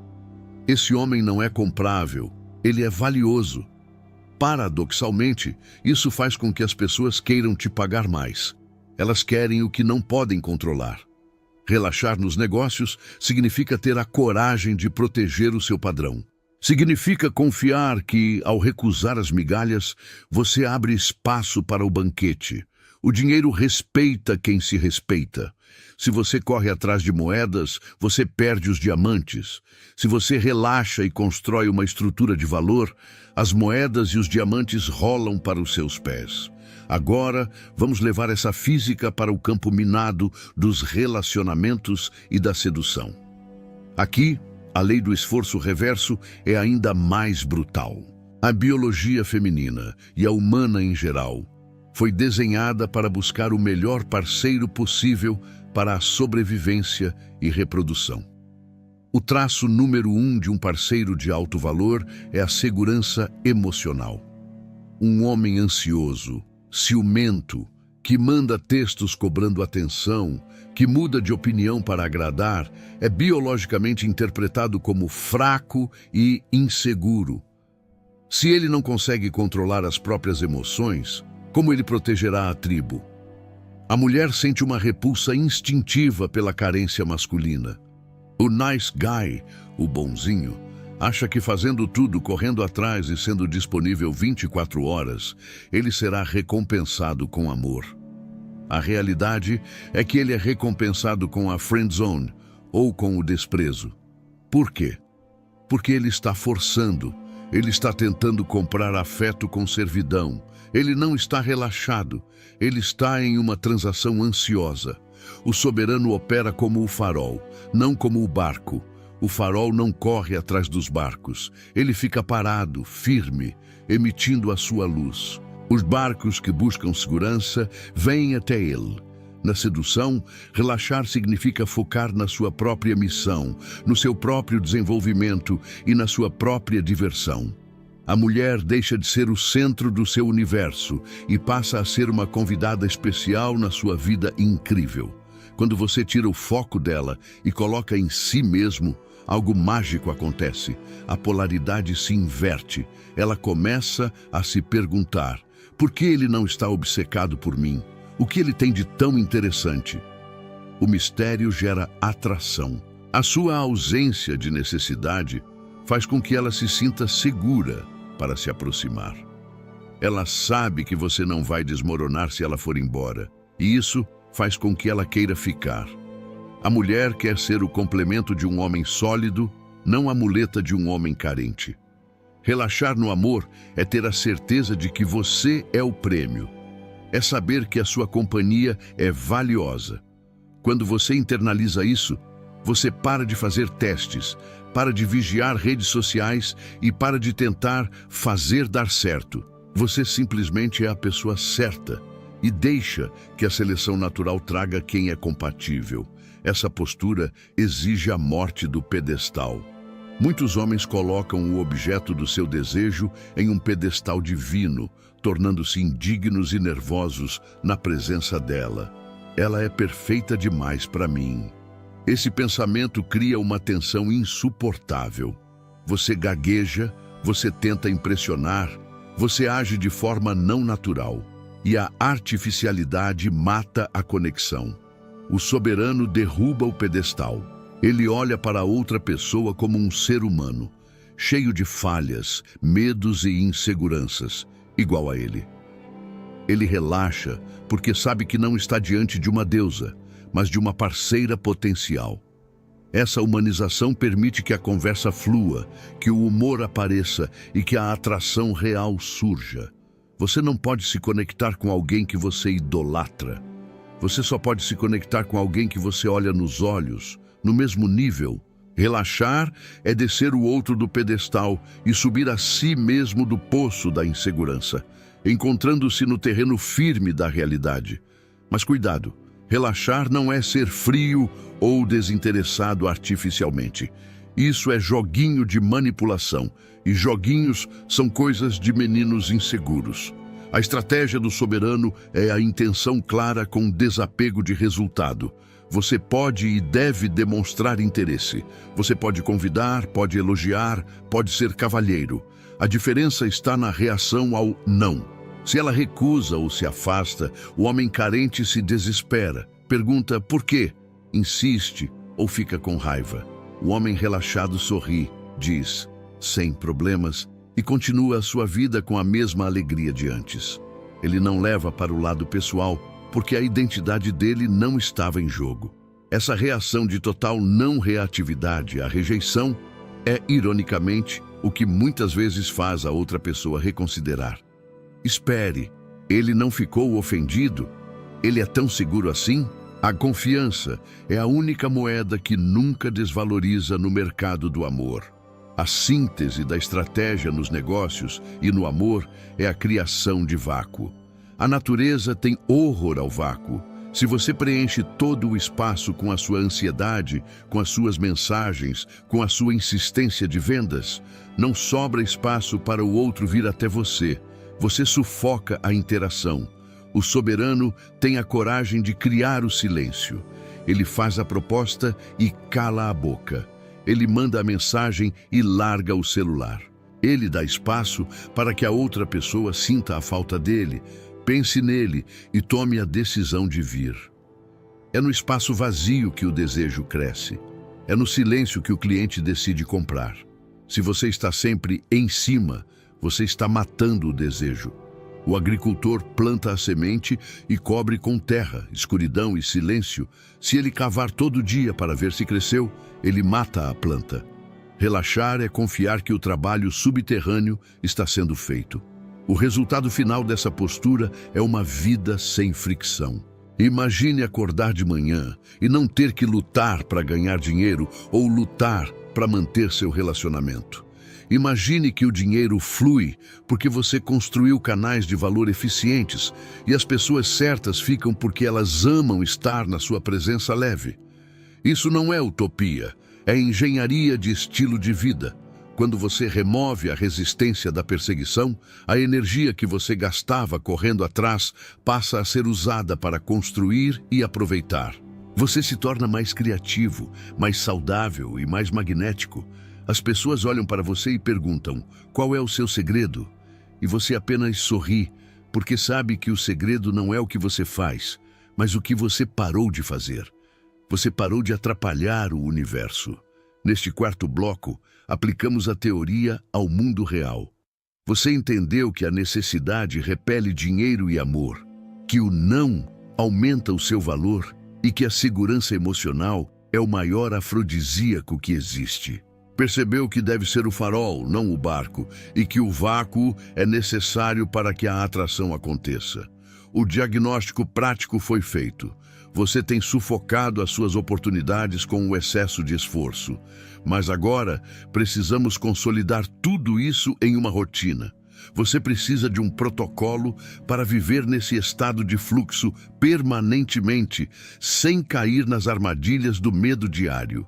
Esse homem não é comprável, ele é valioso. Paradoxalmente, isso faz com que as pessoas queiram te pagar mais. Elas querem o que não podem controlar. Relaxar nos negócios significa ter a coragem de proteger o seu padrão. Significa confiar que, ao recusar as migalhas, você abre espaço para o banquete. O dinheiro respeita quem se respeita. Se você corre atrás de moedas, você perde os diamantes. Se você relaxa e constrói uma estrutura de valor, as moedas e os diamantes rolam para os seus pés. Agora, vamos levar essa física para o campo minado dos relacionamentos e da sedução. Aqui, a lei do esforço reverso é ainda mais brutal. A biologia feminina e a humana em geral foi desenhada para buscar o melhor parceiro possível para a sobrevivência e reprodução. O traço número 1 de um parceiro de alto valor é a segurança emocional. Um homem ansioso, ciumento, que manda textos cobrando atenção, que muda de opinião para agradar, é biologicamente interpretado como fraco e inseguro. Se ele não consegue controlar as próprias emoções, como ele protegerá a tribo? A mulher sente uma repulsa instintiva pela carência masculina. O nice guy, o bonzinho, acha que fazendo tudo, correndo atrás e sendo disponível 24 horas, ele será recompensado com amor. A realidade é que ele é recompensado com a friend zone ou com o desprezo. Por quê? Porque ele está forçando, ele está tentando comprar afeto com servidão, ele não está relaxado, ele está em uma transação ansiosa. O soberano opera como o farol, não como o barco. O farol não corre atrás dos barcos, ele fica parado, firme, emitindo a sua luz. Os barcos que buscam segurança vêm até ele. Na sedução, relaxar significa focar na sua própria missão, no seu próprio desenvolvimento e na sua própria diversão. A mulher deixa de ser o centro do seu universo e passa a ser uma convidada especial na sua vida incrível. Quando você tira o foco dela e coloca em si mesmo, algo mágico acontece. A polaridade se inverte. Ela começa a se perguntar: por que ele não está obcecado por mim? O que ele tem de tão interessante? O mistério gera atração. A sua ausência de necessidade faz com que ela se sinta segura para se aproximar. Ela sabe que você não vai desmoronar se ela for embora, e isso faz com que ela queira ficar. A mulher quer ser o complemento de um homem sólido, não a muleta de um homem carente. Relaxar no amor é ter a certeza de que você é o prêmio. É saber que a sua companhia é valiosa. Quando você internaliza isso, você para de fazer testes, para de vigiar redes sociais e para de tentar fazer dar certo. Você simplesmente é a pessoa certa e deixa que a seleção natural traga quem é compatível. Essa postura exige a morte do pedestal. Muitos homens colocam o objeto do seu desejo em um pedestal divino, tornando-se indignos e nervosos na presença dela. Ela é perfeita demais para mim. Esse pensamento cria uma tensão insuportável. Você gagueja, você tenta impressionar, você age de forma não natural. E a artificialidade mata a conexão. O soberano derruba o pedestal. Ele olha para outra pessoa como um ser humano, cheio de falhas, medos e inseguranças, igual a ele. Ele relaxa porque sabe que não está diante de uma deusa, mas de uma parceira potencial. Essa humanização permite que a conversa flua, que o humor apareça e que a atração real surja. Você não pode se conectar com alguém que você idolatra. Você só pode se conectar com alguém que você olha nos olhos, no mesmo nível. Relaxar é descer o outro do pedestal e subir a si mesmo do poço da insegurança, encontrando-se no terreno firme da realidade. Mas cuidado, relaxar não é ser frio ou desinteressado artificialmente. Isso é joguinho de manipulação, e joguinhos são coisas de meninos inseguros. A estratégia do soberano é a intenção clara com desapego de resultado. Você pode e deve demonstrar interesse. Você pode convidar, pode elogiar, pode ser cavalheiro. A diferença está na reação ao não. Se ela recusa ou se afasta, o homem carente se desespera. Pergunta por quê, insiste ou fica com raiva. O homem relaxado sorri, diz, sem problemas, e continua a sua vida com a mesma alegria de antes. Ele não leva para o lado pessoal, porque a identidade dele não estava em jogo. Essa reação de total não reatividade à rejeição é, ironicamente, o que muitas vezes faz a outra pessoa reconsiderar. Espere, ele não ficou ofendido? Ele é tão seguro assim? A confiança é a única moeda que nunca desvaloriza no mercado do amor. A síntese da estratégia nos negócios e no amor é a criação de vácuo. A natureza tem horror ao vácuo. Se você preenche todo o espaço com a sua ansiedade, com as suas mensagens, com a sua insistência de vendas, não sobra espaço para o outro vir até você. Você sufoca a interação. O soberano tem a coragem de criar o silêncio. Ele faz a proposta e cala a boca. Ele manda a mensagem e larga o celular. Ele dá espaço para que a outra pessoa sinta a falta dele, pense nele e tome a decisão de vir. É no espaço vazio que o desejo cresce. É no silêncio que o cliente decide comprar. Se você está sempre em cima, você está matando o desejo. O agricultor planta a semente e cobre com terra, escuridão e silêncio. Se ele cavar todo dia para ver se cresceu, ele mata a planta. Relaxar é confiar que o trabalho subterrâneo está sendo feito. O resultado final dessa postura é uma vida sem fricção. Imagine acordar de manhã e não ter que lutar para ganhar dinheiro ou lutar para manter seu relacionamento. Imagine que o dinheiro flui porque você construiu canais de valor eficientes e as pessoas certas ficam porque elas amam estar na sua presença leve. Isso não é utopia, é engenharia de estilo de vida. Quando você remove a resistência da perseguição, a energia que você gastava correndo atrás passa a ser usada para construir e aproveitar. Você se torna mais criativo, mais saudável e mais magnético. As pessoas olham para você e perguntam, qual é o seu segredo? E você apenas sorri, porque sabe que o segredo não é o que você faz, mas o que você parou de fazer. Você parou de atrapalhar o universo. Neste quarto bloco, aplicamos a teoria ao mundo real. Você entendeu que a necessidade repele dinheiro e amor, que o não aumenta o seu valor e que a segurança emocional é o maior afrodisíaco que existe. Percebeu que deve ser o farol, não o barco, e que o vácuo é necessário para que a atração aconteça. O diagnóstico prático foi feito. Você tem sufocado as suas oportunidades com o excesso de esforço. Mas agora precisamos consolidar tudo isso em uma rotina. Você precisa de um protocolo para viver nesse estado de fluxo permanentemente, sem cair nas armadilhas do medo diário.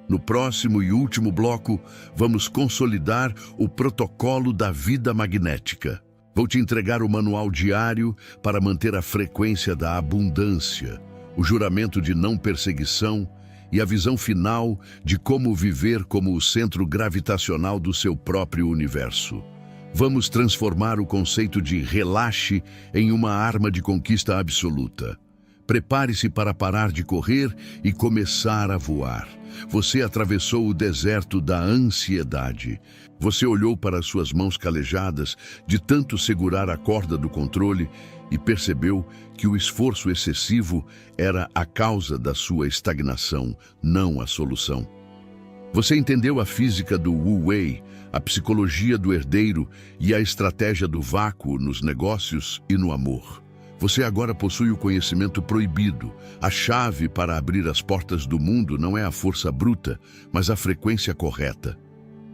No próximo e último bloco, vamos consolidar o protocolo da vida magnética. Vou te entregar o manual diário para manter a frequência da abundância, o juramento de não perseguição e a visão final de como viver como o centro gravitacional do seu próprio universo. Vamos transformar o conceito de relaxe em uma arma de conquista absoluta. Prepare-se para parar de correr e começar a voar. Você atravessou o deserto da ansiedade. Você olhou para suas mãos calejadas de tanto segurar a corda do controle e percebeu que o esforço excessivo era a causa da sua estagnação, não a solução. Você entendeu a física do Wu Wei, a psicologia do herdeiro e a estratégia do vácuo nos negócios e no amor. Você agora possui o conhecimento proibido. A chave para abrir as portas do mundo não é a força bruta, mas a frequência correta.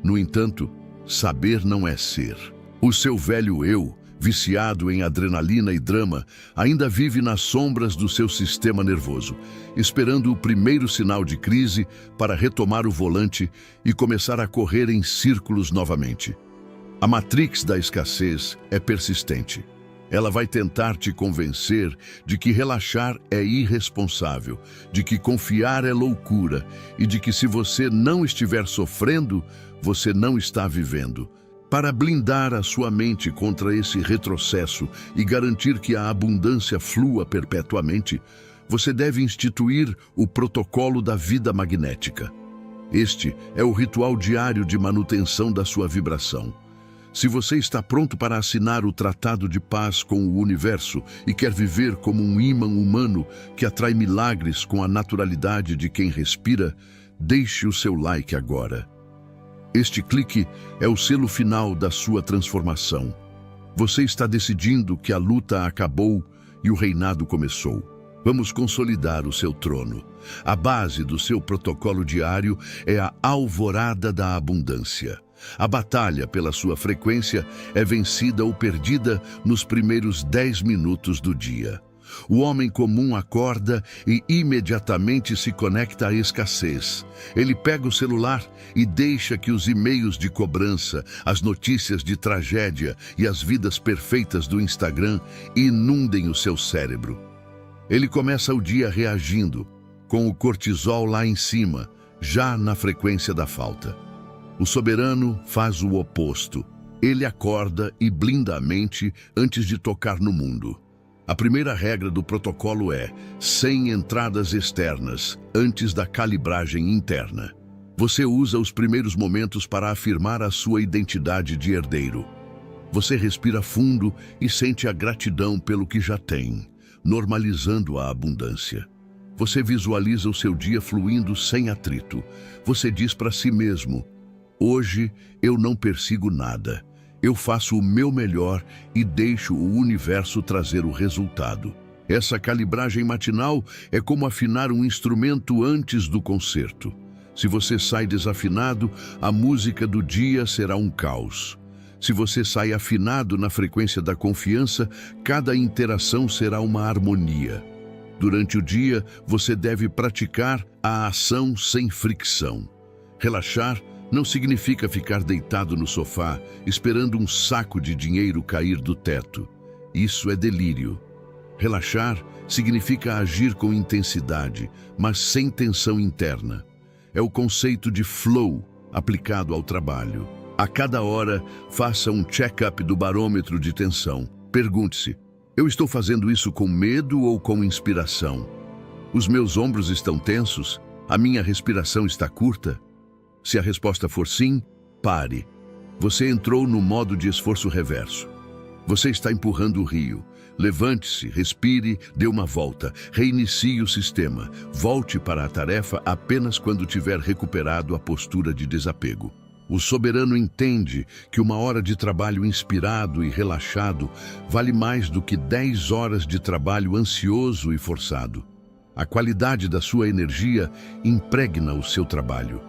No entanto, saber não é ser. O seu velho eu, viciado em adrenalina e drama, ainda vive nas sombras do seu sistema nervoso, esperando o primeiro sinal de crise para retomar o volante e começar a correr em círculos novamente. A matrix da escassez é persistente. Ela vai tentar te convencer de que relaxar é irresponsável, de que confiar é loucura e de que se você não estiver sofrendo, você não está vivendo. Para blindar a sua mente contra esse retrocesso e garantir que a abundância flua perpetuamente, você deve instituir o protocolo da vida magnética. Este é o ritual diário de manutenção da sua vibração. Se você está pronto para assinar o Tratado de Paz com o Universo e quer viver como um ímã humano que atrai milagres com a naturalidade de quem respira, deixe o seu like agora. Este clique é o selo final da sua transformação. Você está decidindo que a luta acabou e o reinado começou. Vamos consolidar o seu trono. A base do seu protocolo diário é a alvorada da abundância. A batalha pela sua frequência é vencida ou perdida nos primeiros 10 minutos do dia. O homem comum acorda e imediatamente se conecta à escassez. Ele pega o celular e deixa que os e-mails de cobrança, as notícias de tragédia e as vidas perfeitas do Instagram inundem o seu cérebro. Ele começa o dia reagindo, com o cortisol lá em cima, já na frequência da falta. O soberano faz o oposto. Ele acorda e blinda a mente antes de tocar no mundo. A primeira regra do protocolo é: sem entradas externas, antes da calibragem interna. Você usa os primeiros momentos para afirmar a sua identidade de herdeiro. Você respira fundo e sente a gratidão pelo que já tem, normalizando a abundância. Você visualiza o seu dia fluindo sem atrito. Você diz para si mesmo: hoje eu não persigo nada. Eu faço o meu melhor e deixo o universo trazer o resultado. Essa calibragem matinal é como afinar um instrumento antes do concerto. Se você sai desafinado, a música do dia será um caos. Se você sai afinado na frequência da confiança, cada interação será uma harmonia. Durante o dia, você deve praticar a ação sem fricção. Relaxar não significa ficar deitado no sofá, esperando um saco de dinheiro cair do teto. Isso é delírio. Relaxar significa agir com intensidade, mas sem tensão interna. É o conceito de flow aplicado ao trabalho. A cada hora, faça um check-up do barômetro de tensão. Pergunte-se: eu estou fazendo isso com medo ou com inspiração? Os meus ombros estão tensos? A minha respiração está curta? Se a resposta for sim, pare. Você entrou no modo de esforço reverso. Você está empurrando o rio. Levante-se, respire, dê uma volta, reinicie o sistema. Volte para a tarefa apenas quando tiver recuperado a postura de desapego. O soberano entende que uma hora de trabalho inspirado e relaxado vale mais do que 10 horas de trabalho ansioso e forçado. A qualidade da sua energia impregna o seu trabalho.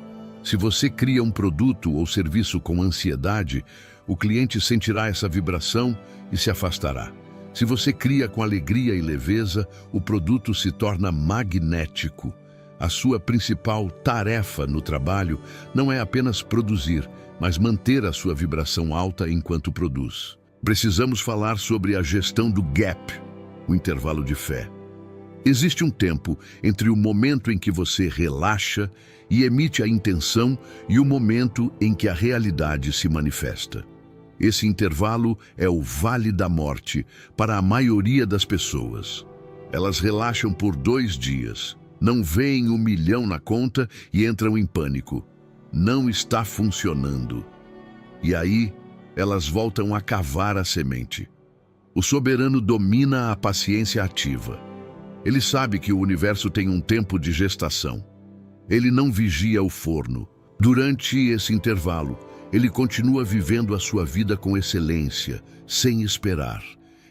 Se você cria um produto ou serviço com ansiedade, o cliente sentirá essa vibração e se afastará. Se você cria com alegria e leveza, o produto se torna magnético. A sua principal tarefa no trabalho não é apenas produzir, mas manter a sua vibração alta enquanto produz. Precisamos falar sobre a gestão do gap, o intervalo de fé. Existe um tempo entre o momento em que você relaxa e emite a intenção e o momento em que a realidade se manifesta. Esse intervalo é o vale da morte para a maioria das pessoas. Elas relaxam por 2 dias, não veem 1 milhão na conta e entram em pânico. Não está funcionando. E aí, elas voltam a cavar a semente. O soberano domina a paciência ativa. Ele sabe que o universo tem um tempo de gestação. Ele não vigia o forno. Durante esse intervalo, ele continua vivendo a sua vida com excelência, sem esperar.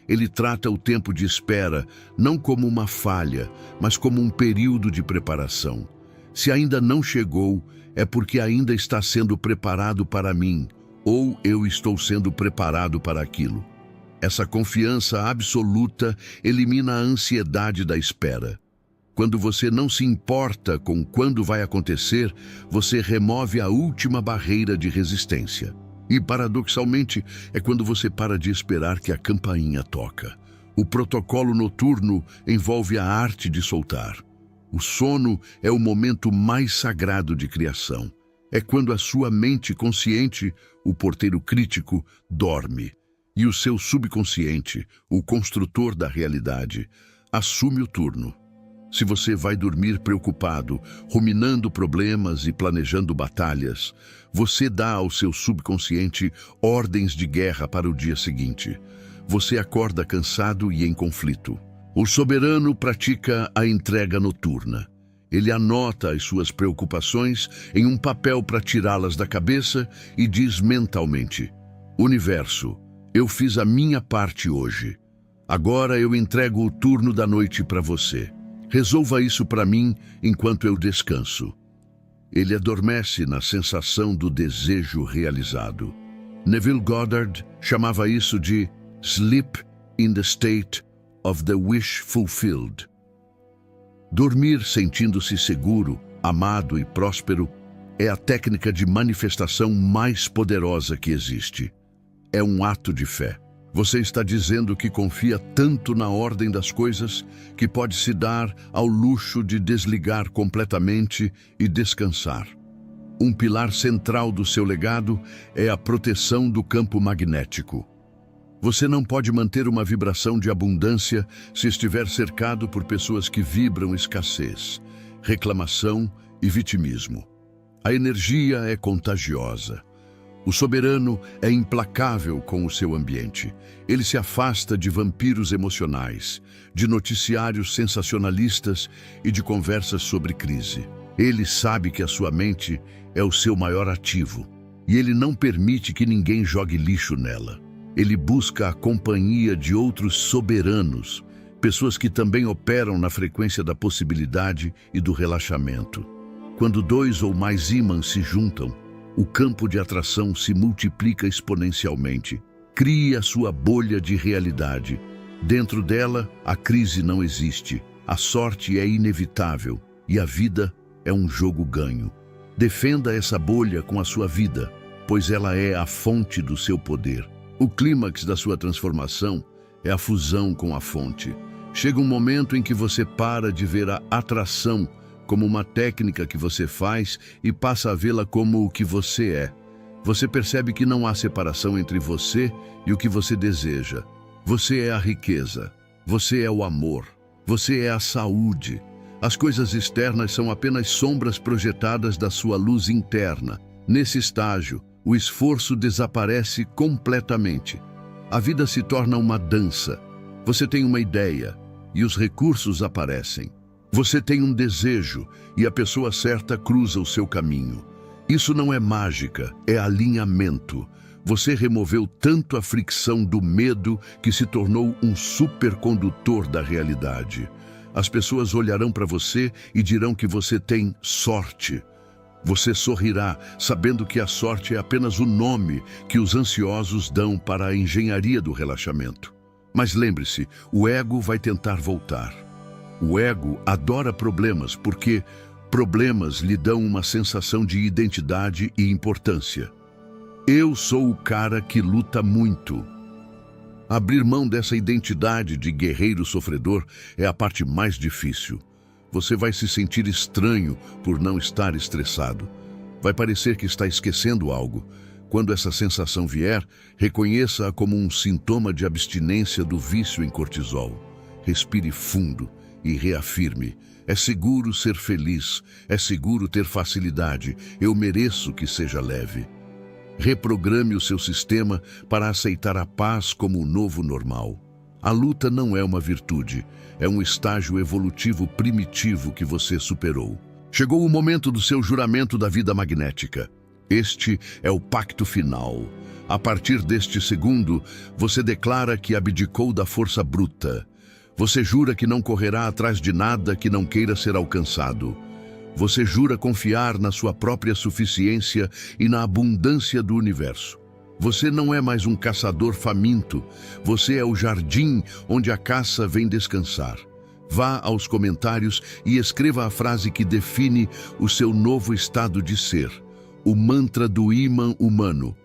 Ele trata o tempo de espera não como uma falha, mas como um período de preparação. Se ainda não chegou, é porque ainda está sendo preparado para mim, ou eu estou sendo preparado para aquilo. Essa confiança absoluta elimina a ansiedade da espera. Quando você não se importa com quando vai acontecer, você remove a última barreira de resistência. E, paradoxalmente, é quando você para de esperar que a campainha toca. O protocolo noturno envolve a arte de soltar. O sono é o momento mais sagrado de criação. É quando a sua mente consciente, o porteiro crítico, dorme. E o seu subconsciente, o construtor da realidade, assume o turno. Se você vai dormir preocupado, ruminando problemas e planejando batalhas, você dá ao seu subconsciente ordens de guerra para o dia seguinte. Você acorda cansado e em conflito. O soberano pratica a entrega noturna. Ele anota as suas preocupações em um papel para tirá-las da cabeça e diz mentalmente: Universo, eu fiz a minha parte hoje. Agora eu entrego o turno da noite para você. Resolva isso para mim enquanto eu descanso. Ele adormece na sensação do desejo realizado. Neville Goddard chamava isso de sleep in the state of the wish fulfilled. Dormir sentindo-se seguro, amado e próspero é a técnica de manifestação mais poderosa que existe. É um ato de fé. Você está dizendo que confia tanto na ordem das coisas que pode se dar ao luxo de desligar completamente e descansar. Um pilar central do seu legado é a proteção do campo magnético. Você não pode manter uma vibração de abundância se estiver cercado por pessoas que vibram escassez, reclamação e vitimismo. A energia é contagiosa. O soberano é implacável com o seu ambiente. Ele se afasta de vampiros emocionais, de noticiários sensacionalistas e de conversas sobre crise. Ele sabe que a sua mente é o seu maior ativo e ele não permite que ninguém jogue lixo nela. Ele busca a companhia de outros soberanos, pessoas que também operam na frequência da possibilidade e do relaxamento. Quando 2 ou mais ímãs se juntam, o campo de atração se multiplica exponencialmente. Crie a sua bolha de realidade. Dentro dela, a crise não existe, a sorte é inevitável e a vida é um jogo ganho. Defenda essa bolha com a sua vida, pois ela é a fonte do seu poder. O clímax da sua transformação é a fusão com a fonte. Chega um momento em que você para de ver a atração como uma técnica que você faz e passa a vê-la como o que você é. Você percebe que não há separação entre você e o que você deseja. Você é a riqueza, você é o amor, você é a saúde, As coisas externas são apenas sombras projetadas da sua luz interna. Nesse estágio, o esforço desaparece completamente. A vida se torna uma dança. Você tem uma ideia e os recursos aparecem. Você tem um desejo e a pessoa certa cruza o seu caminho. Isso não é mágica, é alinhamento. Você removeu tanto a fricção do medo que se tornou um supercondutor da realidade. As pessoas olharão para você e dirão que você tem sorte. Você sorrirá, sabendo que a sorte é apenas o nome que os ansiosos dão para a engenharia do relaxamento. Mas lembre-se, o ego vai tentar voltar. O ego adora problemas porque problemas lhe dão uma sensação de identidade e importância. Eu sou o cara que luta muito. Abrir mão dessa identidade de guerreiro sofredor é a parte mais difícil. Você vai se sentir estranho por não estar estressado. Vai parecer que está esquecendo algo. Quando essa sensação vier, reconheça-a como um sintoma de abstinência do vício em cortisol. Respire fundo e reafirme: é seguro ser feliz, é seguro ter facilidade, eu mereço que seja leve. Reprograme o seu sistema para aceitar a paz como o novo normal. A luta não é uma virtude, é um estágio evolutivo primitivo que você superou. Chegou o momento do seu juramento da vida magnética. Este é o pacto final. A partir deste segundo, você declara que abdicou da força bruta. Você jura que não correrá atrás de nada que não queira ser alcançado. Você jura confiar na sua própria suficiência e na abundância do universo. Você não é mais um caçador faminto. Você é o jardim onde a caça vem descansar. Vá aos comentários e escreva a frase que define o seu novo estado de ser. O mantra do ímã humano.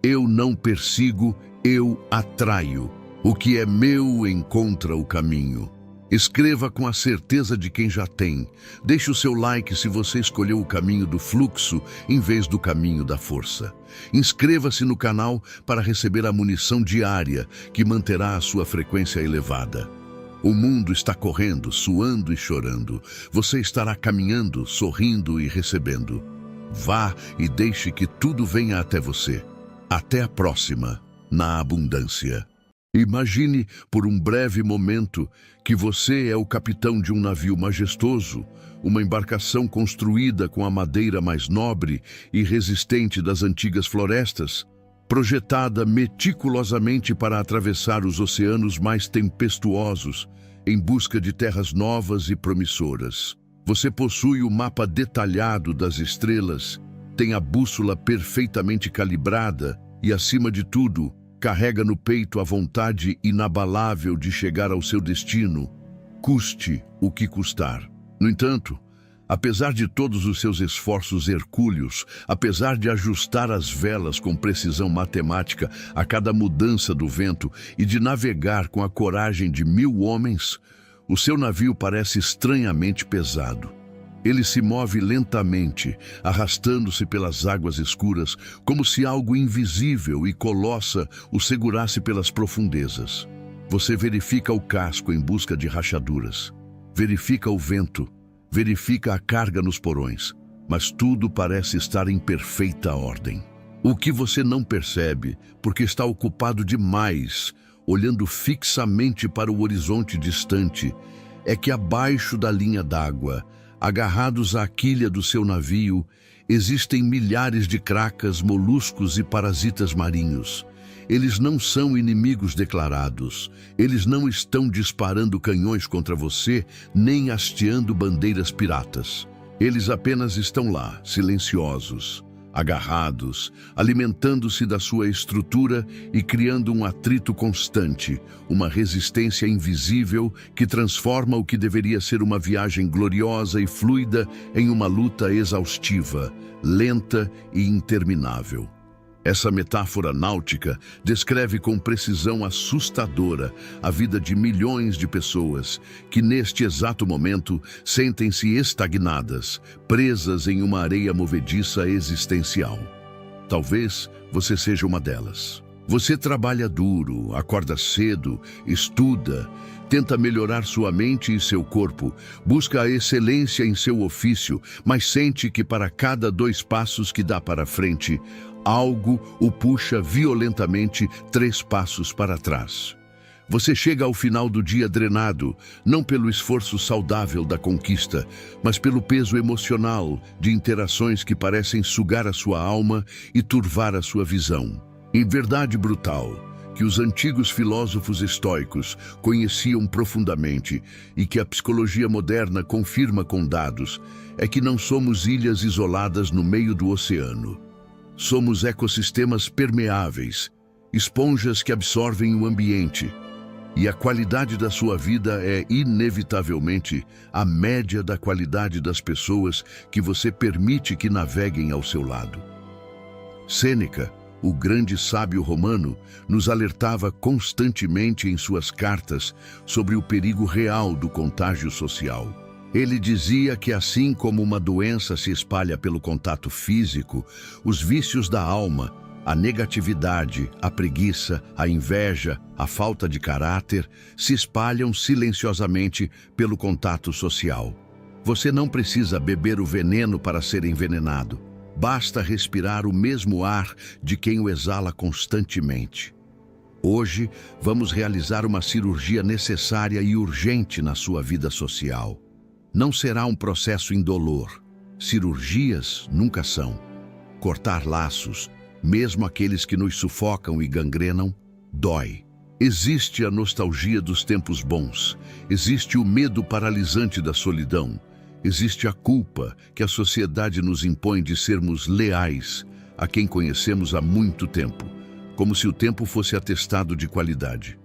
Eu não persigo, eu atraio. O que é meu encontra o caminho. Escreva com a certeza de quem já tem. Deixe o seu like se você escolheu o caminho do fluxo em vez do caminho da força. Inscreva-se no canal para receber a munição diária que manterá a sua frequência elevada. O mundo está correndo, suando e chorando. Você estará caminhando, sorrindo e recebendo. Vá e deixe que tudo venha até você. Até a próxima, na abundância. Imagine por um breve momento que você é o capitão de um navio majestoso, uma embarcação construída com a madeira mais nobre e resistente das antigas florestas, projetada meticulosamente para atravessar os oceanos mais tempestuosos em busca de terras novas e promissoras. Você possui o mapa detalhado das estrelas, tem a bússola perfeitamente calibrada e, acima de tudo, carrega no peito a vontade inabalável de chegar ao seu destino, custe o que custar. No entanto, apesar de todos os seus esforços hercúleos, apesar de ajustar as velas com precisão matemática a cada mudança do vento e de navegar com a coragem de 1000 homens, o seu navio parece estranhamente pesado. Ele se move lentamente, arrastando-se pelas águas escuras, como se algo invisível e colossa o segurasse pelas profundezas. Você verifica o casco em busca de rachaduras. Verifica o vento. Verifica a carga nos porões. Mas tudo parece estar em perfeita ordem. O que você não percebe, porque está ocupado demais, olhando fixamente para o horizonte distante, é que abaixo da linha d'água, agarrados à quilha do seu navio, existem milhares de cracas, moluscos e parasitas marinhos. Eles não são inimigos declarados. Eles não estão disparando canhões contra você, nem hasteando bandeiras piratas. Eles apenas estão lá, silenciosos, agarrados, alimentando-se da sua estrutura e criando um atrito constante, uma resistência invisível que transforma o que deveria ser uma viagem gloriosa e fluida em uma luta exaustiva, lenta e interminável. Essa metáfora náutica descreve com precisão assustadora a vida de milhões de pessoas que, neste exato momento, sentem-se estagnadas, presas em uma areia movediça existencial. Talvez você seja uma delas. Você trabalha duro, acorda cedo, estuda, tenta melhorar sua mente e seu corpo, busca a excelência em seu ofício, mas sente que para cada 2 passos que dá para frente, algo o puxa violentamente 3 passos para trás. Você chega ao final do dia drenado, não pelo esforço saudável da conquista, mas pelo peso emocional de interações que parecem sugar a sua alma e turvar a sua visão. Em verdade brutal, que os antigos filósofos estoicos conheciam profundamente e que a psicologia moderna confirma com dados, é que não somos ilhas isoladas no meio do oceano. Somos ecossistemas permeáveis, esponjas que absorvem o ambiente, e a qualidade da sua vida é, inevitavelmente, a média da qualidade das pessoas que você permite que naveguem ao seu lado. Sêneca, o grande sábio romano, nos alertava constantemente em suas cartas sobre o perigo real do contágio social. Ele dizia que assim como uma doença se espalha pelo contato físico, os vícios da alma, a negatividade, a preguiça, a inveja, a falta de caráter, se espalham silenciosamente pelo contato social. Você não precisa beber o veneno para ser envenenado. Basta respirar o mesmo ar de quem o exala constantemente. Hoje, vamos realizar uma cirurgia necessária e urgente na sua vida social. Não será um processo indolor. Cirurgias nunca são. Cortar laços, mesmo aqueles que nos sufocam e gangrenam, dói. Existe a nostalgia dos tempos bons, existe o medo paralisante da solidão, existe a culpa que a sociedade nos impõe de sermos leais a quem conhecemos há muito tempo, como se o tempo fosse atestado de qualidade.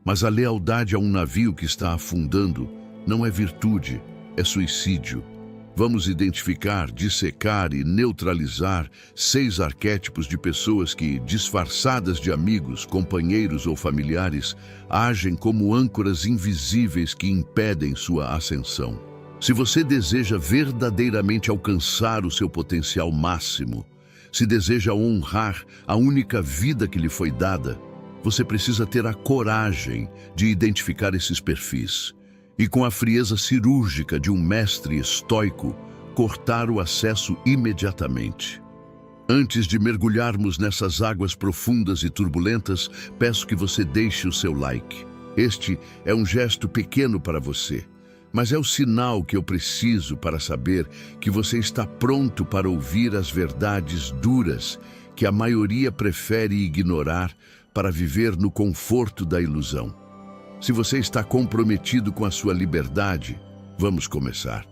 Mas a lealdade a um navio que está afundando não é virtude, é suicídio. Vamos identificar, dissecar e neutralizar 6 arquétipos de pessoas que, disfarçadas de amigos, companheiros ou familiares, agem como âncoras invisíveis que impedem sua ascensão. Se você deseja verdadeiramente alcançar o seu potencial máximo, se deseja honrar a única vida que lhe foi dada, você precisa ter a coragem de identificar esses perfis e, com a frieza cirúrgica de um mestre estoico, cortar o acesso imediatamente. Antes de mergulharmos nessas águas profundas e turbulentas, peço que você deixe o seu like. Este é um gesto pequeno para você, mas é o sinal que eu preciso para saber que você está pronto para ouvir as verdades duras que a maioria prefere ignorar para viver no conforto da ilusão. Se você está comprometido com a sua liberdade, vamos começar.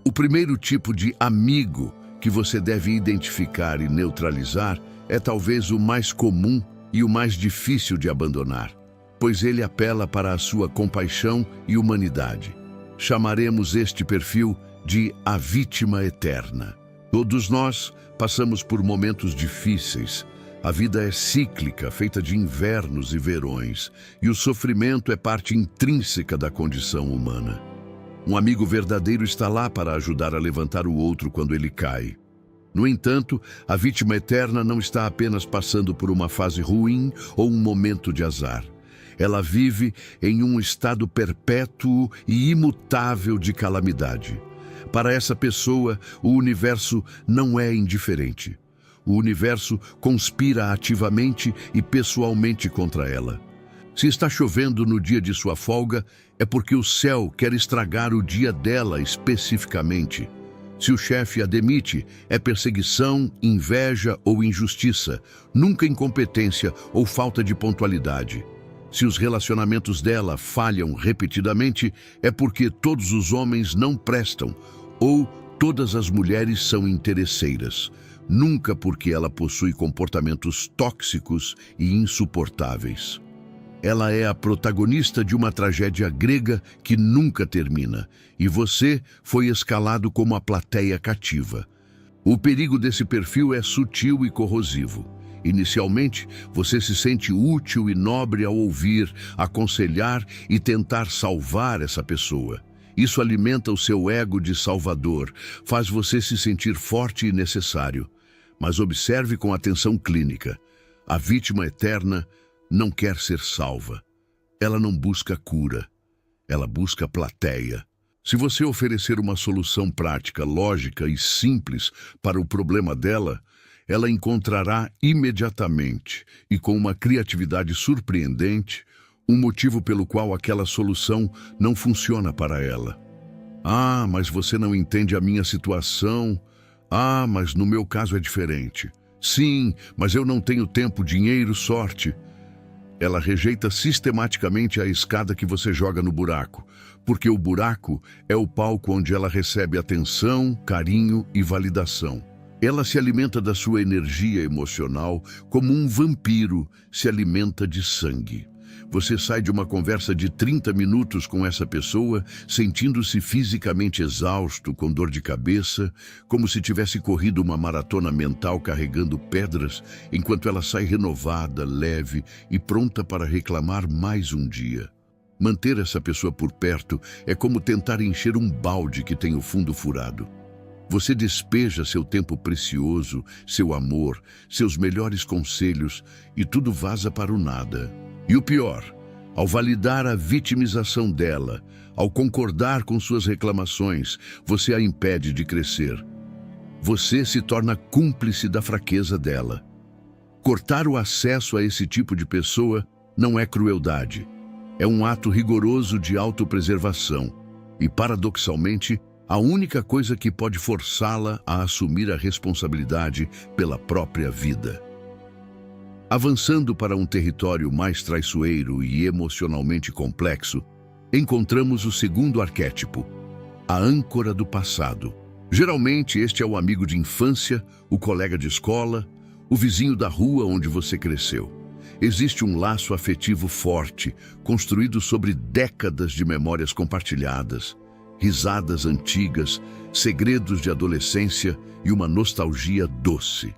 O primeiro tipo de amigo que você deve identificar e neutralizar é talvez o mais comum e o mais difícil de abandonar, pois ele apela para a sua compaixão e humanidade. Chamaremos este perfil de a vítima eterna. Todos nós passamos por momentos difíceis. A vida é cíclica, feita de invernos e verões, e o sofrimento é parte intrínseca da condição humana. Um amigo verdadeiro está lá para ajudar a levantar o outro quando ele cai. No entanto, a vítima eterna não está apenas passando por uma fase ruim ou um momento de azar. Ela vive em um estado perpétuo e imutável de calamidade. Para essa pessoa, o universo não é indiferente. O universo conspira ativamente e pessoalmente contra ela. Se está chovendo no dia de sua folga, é porque o céu quer estragar o dia dela especificamente. Se o chefe a demite, é perseguição, inveja ou injustiça, nunca incompetência ou falta de pontualidade. Se os relacionamentos dela falham repetidamente, é porque todos os homens não prestam ou todas as mulheres são interesseiras. Nunca porque ela possui comportamentos tóxicos e insuportáveis. Ela é a protagonista de uma tragédia grega que nunca termina, e você foi escalado como a plateia cativa. O perigo desse perfil é sutil e corrosivo. Inicialmente, você se sente útil e nobre ao ouvir, aconselhar e tentar salvar essa pessoa. Isso alimenta o seu ego de salvador, faz você se sentir forte e necessário. Mas observe com atenção clínica. A vítima eterna não quer ser salva. Ela não busca cura. Ela busca plateia. Se você oferecer uma solução prática, lógica e simples para o problema dela, ela encontrará imediatamente e com uma criatividade surpreendente um motivo pelo qual aquela solução não funciona para ela. Ah, mas você não entende a minha situação. Ah, mas no meu caso é diferente. Sim, mas eu não tenho tempo, dinheiro, sorte. Ela rejeita sistematicamente a escada que você joga no buraco, porque o buraco é o palco onde ela recebe atenção, carinho e validação. Ela se alimenta da sua energia emocional como um vampiro se alimenta de sangue. Você sai de uma conversa de 30 minutos com essa pessoa, sentindo-se fisicamente exausto, com dor de cabeça, como se tivesse corrido uma maratona mental carregando pedras, enquanto ela sai renovada, leve e pronta para reclamar mais um dia. Manter essa pessoa por perto é como tentar encher um balde que tem o fundo furado. Você despeja seu tempo precioso, seu amor, seus melhores conselhos e tudo vaza para o nada. E o pior, ao validar a vitimização dela, ao concordar com suas reclamações, você a impede de crescer. Você se torna cúmplice da fraqueza dela. Cortar o acesso a esse tipo de pessoa não é crueldade. É um ato rigoroso de autopreservação e, paradoxalmente, a única coisa que pode forçá-la a assumir a responsabilidade pela própria vida. Avançando para um território mais traiçoeiro e emocionalmente complexo, encontramos o segundo arquétipo, a âncora do passado. Geralmente, este é o amigo de infância, o colega de escola, o vizinho da rua onde você cresceu. Existe um laço afetivo forte, construído sobre décadas de memórias compartilhadas, risadas antigas, segredos de adolescência e uma nostalgia doce.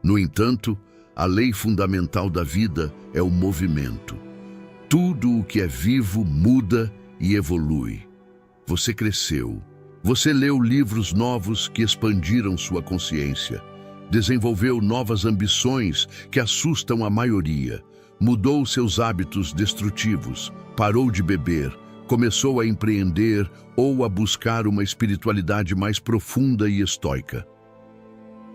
No entanto, a lei fundamental da vida é o movimento. Tudo o que é vivo muda e evolui. Você cresceu. Você leu livros novos que expandiram sua consciência. Desenvolveu novas ambições que assustam a maioria. Mudou seus hábitos destrutivos. Parou de beber. Começou a empreender ou a buscar uma espiritualidade mais profunda e estoica.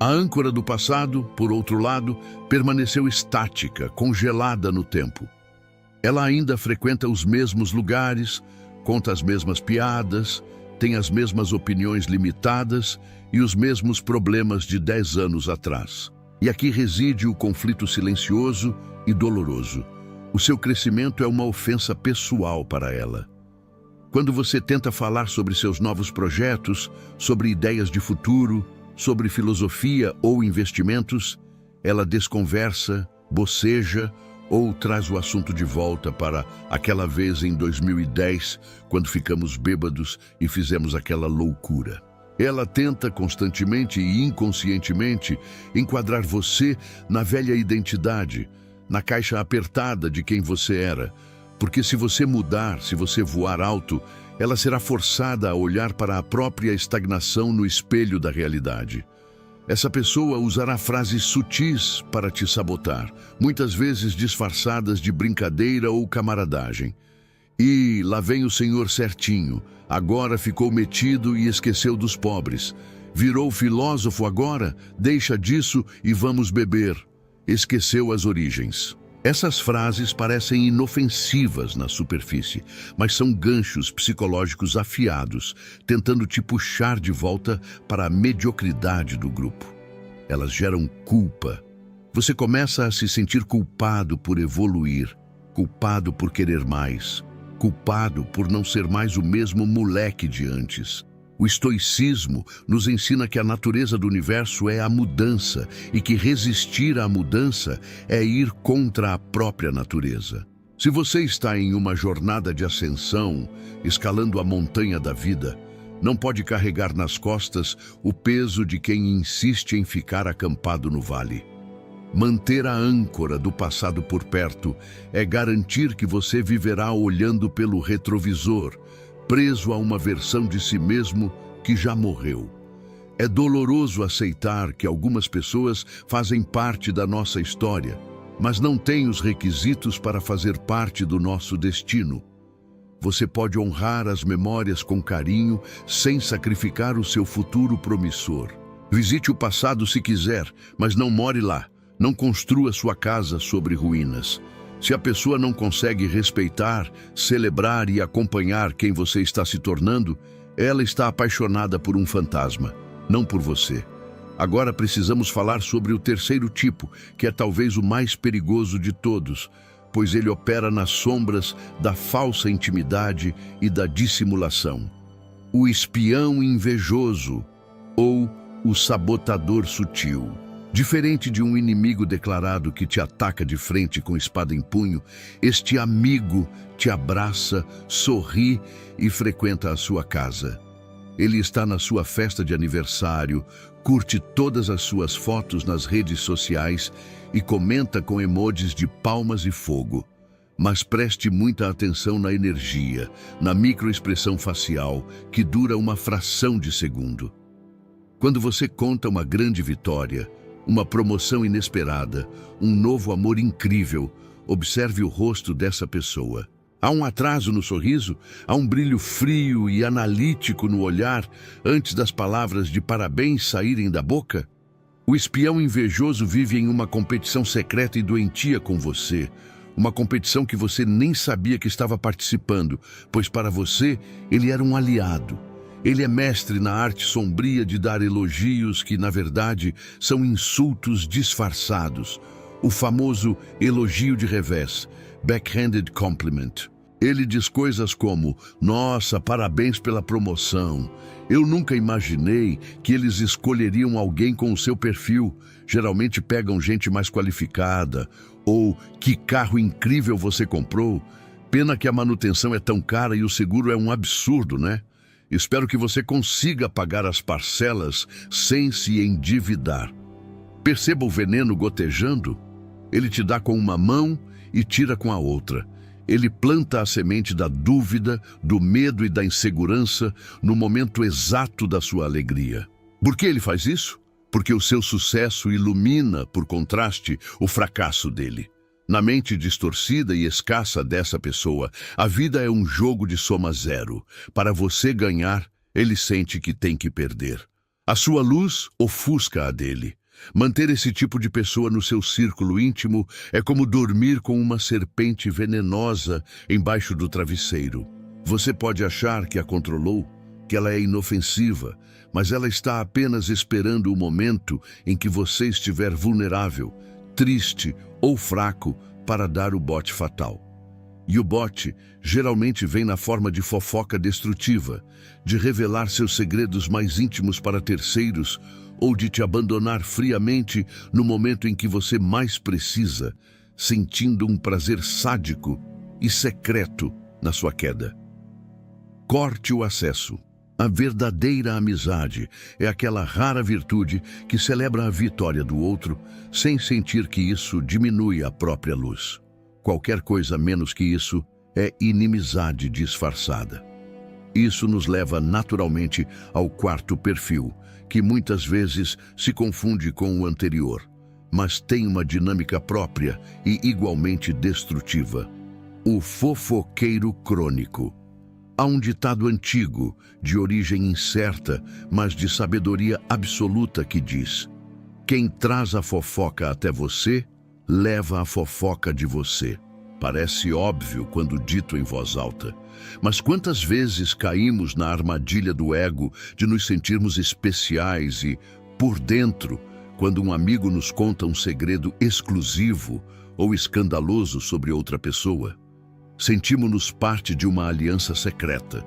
A âncora do passado, por outro lado, permaneceu estática, congelada no tempo. Ela ainda frequenta os mesmos lugares, conta as mesmas piadas, tem as mesmas opiniões limitadas e os mesmos problemas de 10 anos atrás. E aqui reside o conflito silencioso e doloroso. O seu crescimento é uma ofensa pessoal para ela. Quando você tenta falar sobre seus novos projetos, sobre ideias de futuro, sobre filosofia ou investimentos, ela desconversa, boceja ou traz o assunto de volta para aquela vez em 2010, quando ficamos bêbados e fizemos aquela loucura. Ela tenta constantemente e inconscientemente enquadrar você na velha identidade, na caixa apertada de quem você era, porque se você mudar, se você voar alto, ela será forçada a olhar para a própria estagnação no espelho da realidade. Essa pessoa usará frases sutis para te sabotar, muitas vezes disfarçadas de brincadeira ou camaradagem. E lá vem o senhor certinho, agora ficou metido e esqueceu dos pobres. Virou filósofo agora, deixa disso e vamos beber. Esqueceu as origens. Essas frases parecem inofensivas na superfície, mas são ganchos psicológicos afiados, tentando te puxar de volta para a mediocridade do grupo. Elas geram culpa. Você começa a se sentir culpado por evoluir, culpado por querer mais, culpado por não ser mais o mesmo moleque de antes. O estoicismo nos ensina que a natureza do universo é a mudança e que resistir à mudança é ir contra a própria natureza. Se você está em uma jornada de ascensão, escalando a montanha da vida, não pode carregar nas costas o peso de quem insiste em ficar acampado no vale. Manter a âncora do passado por perto é garantir que você viverá olhando pelo retrovisor, preso a uma versão de si mesmo que já morreu. É doloroso aceitar que algumas pessoas fazem parte da nossa história, mas não tem os requisitos para fazer parte do nosso destino. Você pode honrar as memórias com carinho, sem sacrificar o seu futuro promissor. Visite o passado se quiser, mas não more lá. Não construa sua casa sobre ruínas. Se a pessoa não consegue respeitar, celebrar e acompanhar quem você está se tornando, ela está apaixonada por um fantasma, não por você. Agora precisamos falar sobre o terceiro tipo, que é talvez o mais perigoso de todos, pois ele opera nas sombras da falsa intimidade e da dissimulação. O espião invejoso, ou o sabotador sutil. Diferente de um inimigo declarado que te ataca de frente com espada em punho, este amigo te abraça, sorri e frequenta a sua casa. Ele está na sua festa de aniversário, curte todas as suas fotos nas redes sociais e comenta com emojis de palmas e fogo. Mas preste muita atenção na energia, na microexpressão facial, que dura uma fração de segundo. Quando você conta uma grande vitória, uma promoção inesperada, um novo amor incrível, observe o rosto dessa pessoa. Há um atraso no sorriso, há um brilho frio e analítico no olhar antes das palavras de parabéns saírem da boca. O espião invejoso vive em uma competição secreta e doentia com você, uma competição que você nem sabia que estava participando, pois para você ele era um aliado. Ele é mestre na arte sombria de dar elogios que, na verdade, são insultos disfarçados. O famoso elogio de revés, backhanded compliment. Ele diz coisas como: nossa, parabéns pela promoção. Eu nunca imaginei que eles escolheriam alguém com o seu perfil. Geralmente pegam gente mais qualificada. Ou, que carro incrível você comprou. Pena que a manutenção é tão cara e o seguro é um absurdo, né? Espero que você consiga pagar as parcelas sem se endividar. Perceba o veneno gotejando? Ele te dá com uma mão e tira com a outra. Ele planta a semente da dúvida, do medo e da insegurança no momento exato da sua alegria. Por que ele faz isso? Porque o seu sucesso ilumina, por contraste, o fracasso dele. Na mente distorcida e escassa dessa pessoa, a vida é um jogo de soma zero. Para você ganhar, ele sente que tem que perder. A sua luz ofusca a dele. Manter esse tipo de pessoa no seu círculo íntimo é como dormir com uma serpente venenosa embaixo do travesseiro. Você pode achar que a controlou, que ela é inofensiva, mas ela está apenas esperando o momento em que você estiver vulnerável, triste ou fraco para dar o bote fatal. E o bote geralmente vem na forma de fofoca destrutiva, de revelar seus segredos mais íntimos para terceiros ou de te abandonar friamente no momento em que você mais precisa, sentindo um prazer sádico e secreto na sua queda. Corte o acesso. A verdadeira amizade é aquela rara virtude que celebra a vitória do outro sem sentir que isso diminui a própria luz. Qualquer coisa menos que isso é inimizade disfarçada. Isso nos leva naturalmente ao quarto perfil, que muitas vezes se confunde com o anterior, mas tem uma dinâmica própria e igualmente destrutiva. O fofoqueiro crônico. Há um ditado antigo, de origem incerta, mas de sabedoria absoluta que diz: quem traz a fofoca até você, leva a fofoca de você. Parece óbvio quando dito em voz alta, mas quantas vezes caímos na armadilha do ego de nos sentirmos especiais e, por dentro, quando um amigo nos conta um segredo exclusivo ou escandaloso sobre outra pessoa, sentimos-nos parte de uma aliança secreta,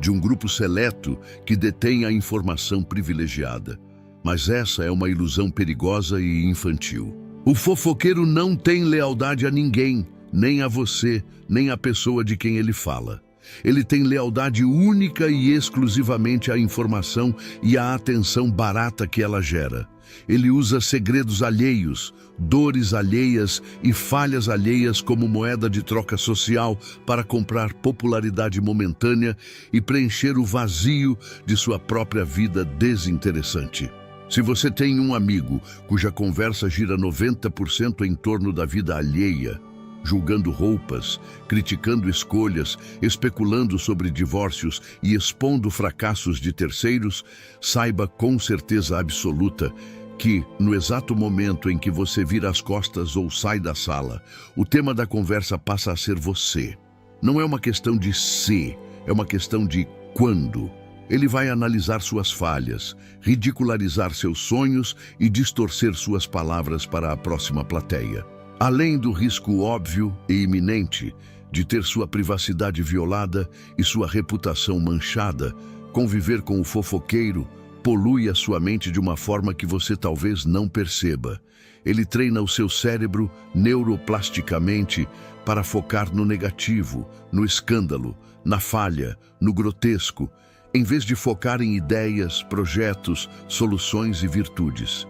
de um grupo seleto que detém a informação privilegiada. Mas essa é uma ilusão perigosa e infantil. O fofoqueiro não tem lealdade a ninguém, nem a você, nem à pessoa de quem ele fala. Ele tem lealdade única e exclusivamente à informação e à atenção barata que ela gera. Ele usa segredos alheios, dores alheias e falhas alheias como moeda de troca social para comprar popularidade momentânea e preencher o vazio de sua própria vida desinteressante. Se você tem um amigo cuja conversa gira 90% em torno da vida alheia, julgando roupas, criticando escolhas, especulando sobre divórcios e expondo fracassos de terceiros, saiba com certeza absoluta que, no exato momento em que você vira as costas ou sai da sala, o tema da conversa passa a ser você. Não é uma questão de se, é uma questão de quando. Ele vai analisar suas falhas, ridicularizar seus sonhos e distorcer suas palavras para a próxima plateia. Além do risco óbvio e iminente de ter sua privacidade violada e sua reputação manchada, conviver com o fofoqueiro polui a sua mente de uma forma que você talvez não perceba. Ele treina o seu cérebro neuroplasticamente para focar no negativo, no escândalo, na falha, no grotesco, em vez de focar em ideias, projetos, soluções e virtudes.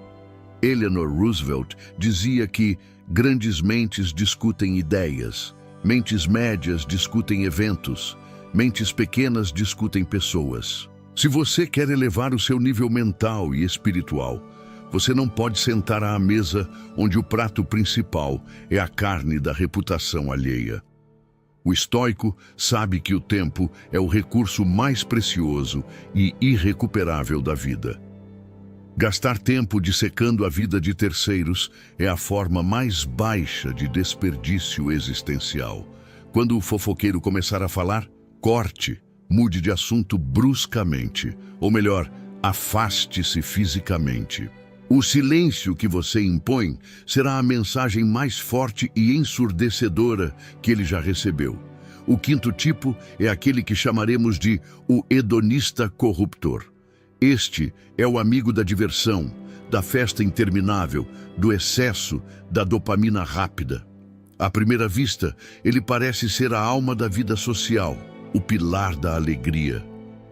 Eleanor Roosevelt dizia que grandes mentes discutem ideias, mentes médias discutem eventos, mentes pequenas discutem pessoas. Se você quer elevar o seu nível mental e espiritual, você não pode sentar à mesa onde o prato principal é a carne da reputação alheia. O estoico sabe que o tempo é o recurso mais precioso e irrecuperável da vida. Gastar tempo dissecando a vida de terceiros é a forma mais baixa de desperdício existencial. Quando o fofoqueiro começar a falar, corte, mude de assunto bruscamente, ou melhor, afaste-se fisicamente. O silêncio que você impõe será a mensagem mais forte e ensurdecedora que ele já recebeu. O quinto tipo é aquele que chamaremos de o hedonista corruptor. Este é o amigo da diversão, da festa interminável, do excesso, da dopamina rápida. À primeira vista, ele parece ser a alma da vida social, o pilar da alegria.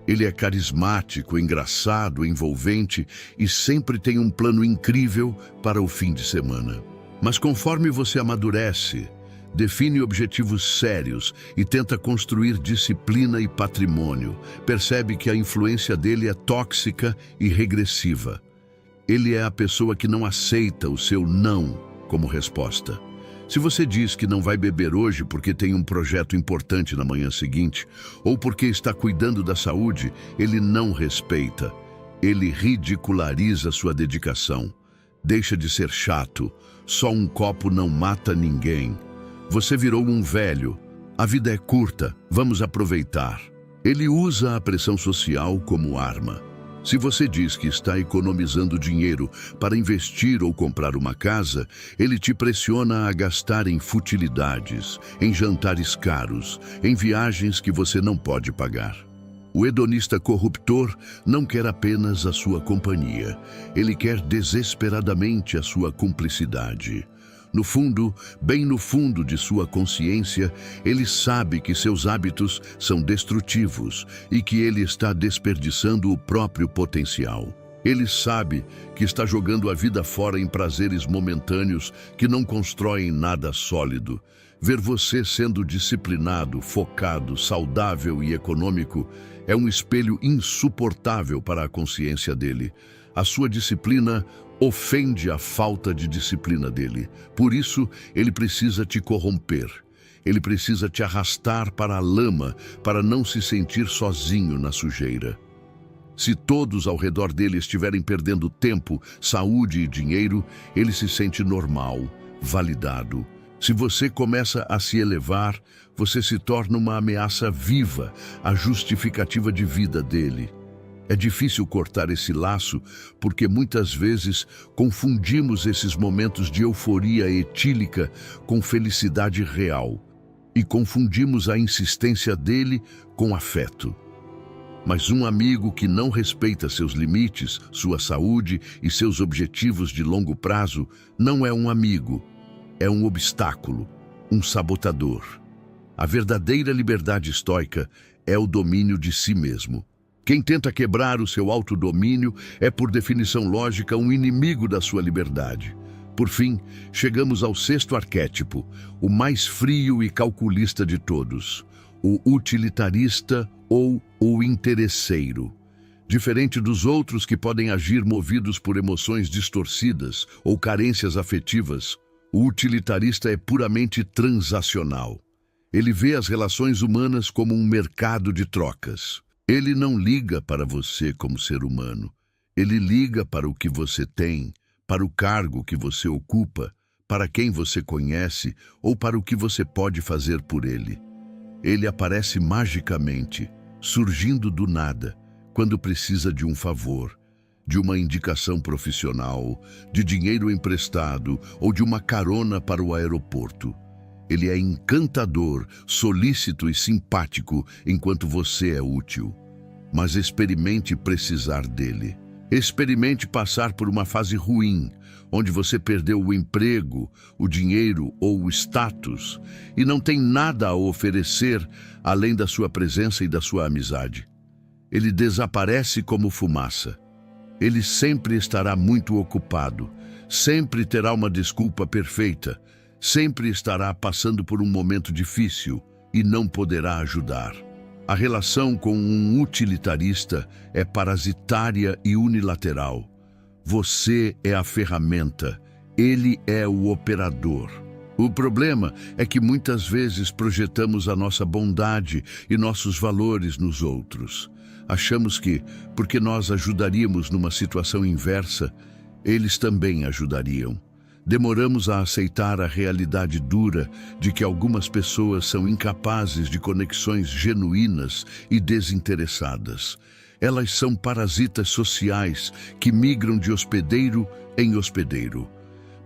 Ele é carismático, engraçado, envolvente e sempre tem um plano incrível para o fim de semana. Mas conforme você amadurece, define objetivos sérios e tenta construir disciplina e patrimônio, percebe que a influência dele é tóxica e regressiva. Ele é a pessoa que não aceita o seu não como resposta. Se você diz que não vai beber hoje porque tem um projeto importante na manhã seguinte, ou porque está cuidando da saúde, ele não respeita. Ele ridiculariza sua dedicação. Deixa de ser chato. Só um copo não mata ninguém. Você virou um velho. A vida é curta. Vamos aproveitar. Ele usa a pressão social como arma. Se você diz que está economizando dinheiro para investir ou comprar uma casa, ele te pressiona a gastar em futilidades, em jantares caros, em viagens que você não pode pagar. O hedonista corruptor não quer apenas a sua companhia, ele quer desesperadamente a sua cumplicidade. No fundo, bem no fundo de sua consciência, ele sabe que seus hábitos são destrutivos e que ele está desperdiçando o próprio potencial. Ele sabe que está jogando a vida fora em prazeres momentâneos que não constroem nada sólido. Ver você sendo disciplinado, focado, saudável e econômico é um espelho insuportável para a consciência dele. A sua disciplina ofende a falta de disciplina dele. Por isso, ele precisa te corromper. Ele precisa te arrastar para a lama para não se sentir sozinho na sujeira. Se todos ao redor dele estiverem perdendo tempo, saúde e dinheiro, ele se sente normal, validado. Se você começa a se elevar, você se torna uma ameaça viva à justificativa de vida dele. É difícil cortar esse laço porque muitas vezes confundimos esses momentos de euforia etílica com felicidade real e confundimos a insistência dele com afeto. Mas um amigo que não respeita seus limites, sua saúde e seus objetivos de longo prazo não é um amigo, é um obstáculo, um sabotador. A verdadeira liberdade estoica é o domínio de si mesmo. Quem tenta quebrar o seu autodomínio é, por definição lógica, um inimigo da sua liberdade. Por fim, chegamos ao sexto arquétipo, o mais frio e calculista de todos, o utilitarista ou o interesseiro. Diferente dos outros que podem agir movidos por emoções distorcidas ou carências afetivas, o utilitarista é puramente transacional. Ele vê as relações humanas como um mercado de trocas. Ele não liga para você como ser humano. Ele liga para o que você tem, para o cargo que você ocupa, para quem você conhece ou para o que você pode fazer por ele. Ele aparece magicamente, surgindo do nada, quando precisa de um favor, de uma indicação profissional, de dinheiro emprestado ou de uma carona para o aeroporto. Ele é encantador, solícito e simpático enquanto você é útil. Mas experimente precisar dele. Experimente passar por uma fase ruim, onde você perdeu o emprego, o dinheiro ou o status e não tem nada a oferecer além da sua presença e da sua amizade. Ele desaparece como fumaça. Ele sempre estará muito ocupado, sempre terá uma desculpa perfeita, sempre estará passando por um momento difícil e não poderá ajudar. A relação com um utilitarista é parasitária e unilateral. Você é a ferramenta, ele é o operador. O problema é que muitas vezes projetamos a nossa bondade e nossos valores nos outros. Achamos que, porque nós ajudaríamos numa situação inversa, eles também ajudariam. Demoramos a aceitar a realidade dura de que algumas pessoas são incapazes de conexões genuínas e desinteressadas. Elas são parasitas sociais que migram de hospedeiro em hospedeiro.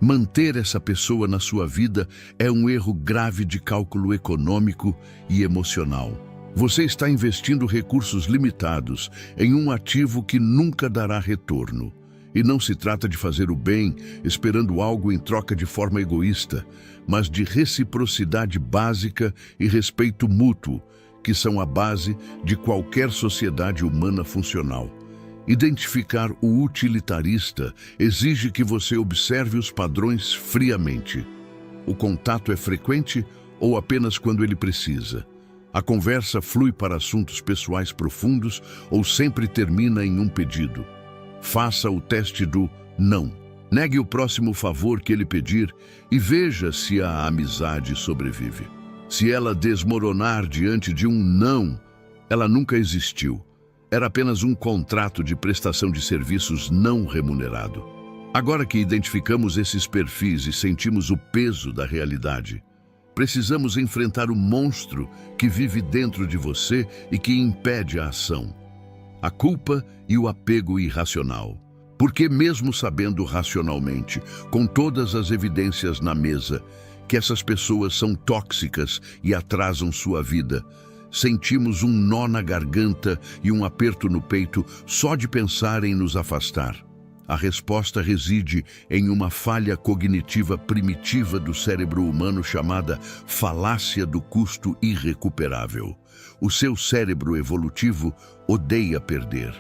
Manter essa pessoa na sua vida é um erro grave de cálculo econômico e emocional. Você está investindo recursos limitados em um ativo que nunca dará retorno. E não se trata de fazer o bem esperando algo em troca de forma egoísta, mas de reciprocidade básica e respeito mútuo, que são a base de qualquer sociedade humana funcional. Identificar o utilitarista exige que você observe os padrões friamente. O contato é frequente ou apenas quando ele precisa? A conversa flui para assuntos pessoais profundos ou sempre termina em um pedido? Faça o teste do não. Negue o próximo favor que ele pedir e veja se a amizade sobrevive. Se ela desmoronar diante de um não, ela nunca existiu. Era apenas um contrato de prestação de serviços não remunerado. Agora que identificamos esses perfis e sentimos o peso da realidade, precisamos enfrentar o monstro que vive dentro de você e que impede a ação. A culpa e o apego irracional. Porque mesmo sabendo racionalmente, com todas as evidências na mesa, que essas pessoas são tóxicas e atrasam sua vida, sentimos um nó na garganta e um aperto no peito só de pensar em nos afastar. A resposta reside em uma falha cognitiva primitiva do cérebro humano chamada falácia do custo irrecuperável. O seu cérebro evolutivo odeia perder.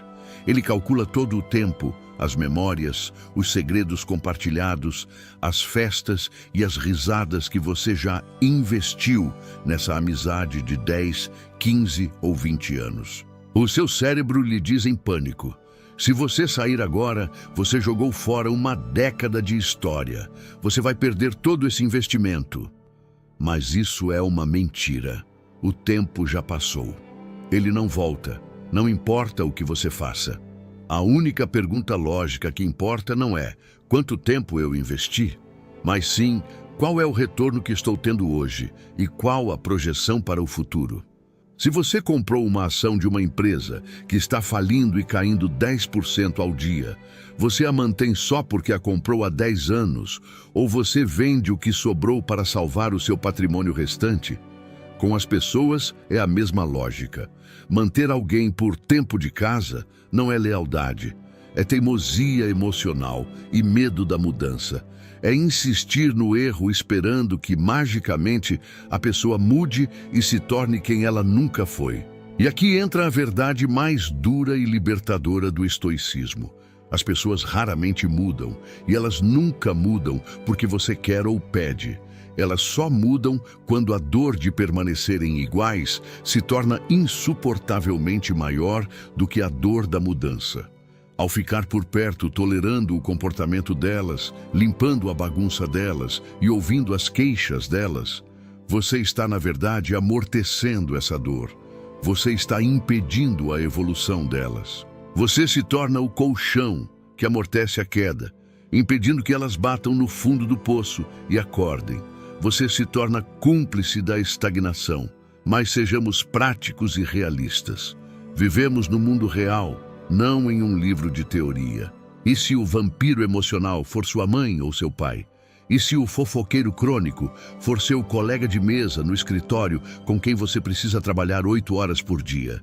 Ele calcula todo o tempo, as memórias, os segredos compartilhados, as festas e as risadas que você já investiu nessa amizade de 10, 15 ou 20 anos. O seu cérebro lhe diz em pânico: se você sair agora, você jogou fora uma década de história. Você vai perder todo esse investimento. Mas isso é uma mentira. O tempo já passou. Ele não volta. Não importa o que você faça. A única pergunta lógica que importa não é quanto tempo eu investi, mas sim qual é o retorno que estou tendo hoje e qual a projeção para o futuro. Se você comprou uma ação de uma empresa que está falindo e caindo 10% ao dia, você a mantém só porque a comprou há 10 anos ou você vende o que sobrou para salvar o seu patrimônio restante? Com as pessoas é a mesma lógica. Manter alguém por tempo de casa não é lealdade, é teimosia emocional e medo da mudança. É insistir no erro esperando que, magicamente, a pessoa mude e se torne quem ela nunca foi. E aqui entra a verdade mais dura e libertadora do estoicismo. As pessoas raramente mudam, e elas nunca mudam porque você quer ou pede. Elas só mudam quando a dor de permanecerem iguais se torna insuportavelmente maior do que a dor da mudança. Ao ficar por perto, tolerando o comportamento delas, limpando a bagunça delas e ouvindo as queixas delas, você está, na verdade, amortecendo essa dor. Você está impedindo a evolução delas. Você se torna o colchão que amortece a queda, impedindo que elas batam no fundo do poço e acordem. Você se torna cúmplice da estagnação. Mas sejamos práticos e realistas. Vivemos no mundo real, não em um livro de teoria. E se o vampiro emocional for sua mãe ou seu pai? E se o fofoqueiro crônico for seu colega de mesa no escritório com quem você precisa trabalhar 8 horas por dia?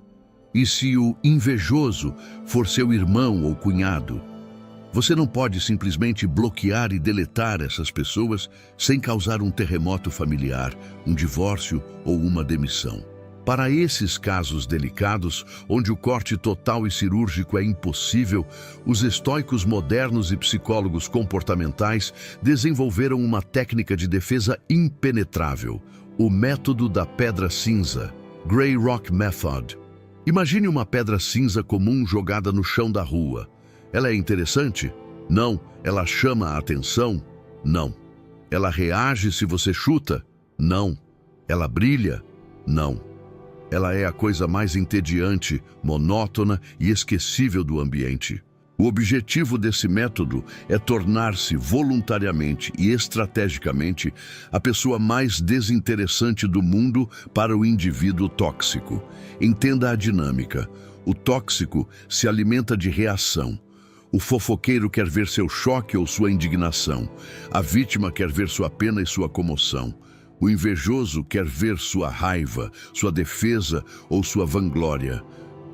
E se o invejoso for seu irmão ou cunhado? Você não pode simplesmente bloquear e deletar essas pessoas sem causar um terremoto familiar, um divórcio ou uma demissão. Para esses casos delicados, onde o corte total e cirúrgico é impossível, os estoicos modernos e psicólogos comportamentais desenvolveram uma técnica de defesa impenetrável, o método da pedra cinza, Grey Rock Method. Imagine uma pedra cinza comum jogada no chão da rua. Ela é interessante? Não. Ela chama a atenção? Não. Ela reage se você chuta? Não. Ela brilha? Não. Ela é a coisa mais entediante, monótona e esquecível do ambiente. O objetivo desse método é tornar-se voluntariamente e estrategicamente a pessoa mais desinteressante do mundo para o indivíduo tóxico. Entenda a dinâmica. O tóxico se alimenta de reação. O fofoqueiro quer ver seu choque ou sua indignação. A vítima quer ver sua pena e sua comoção. O invejoso quer ver sua raiva, sua defesa ou sua vanglória.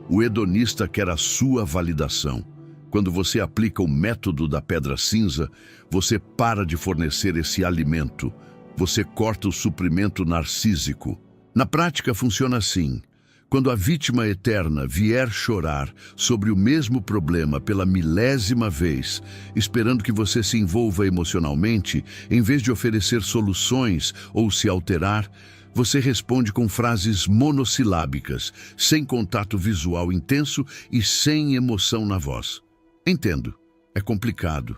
O hedonista quer a sua validação. Quando você aplica o método da pedra cinza, você para de fornecer esse alimento. Você corta o suprimento narcísico. Na prática, funciona assim. Quando a vítima eterna vier chorar sobre o mesmo problema pela milésima vez, esperando que você se envolva emocionalmente, em vez de oferecer soluções ou se alterar, você responde com frases monossilábicas, sem contato visual intenso e sem emoção na voz. Entendo. É complicado.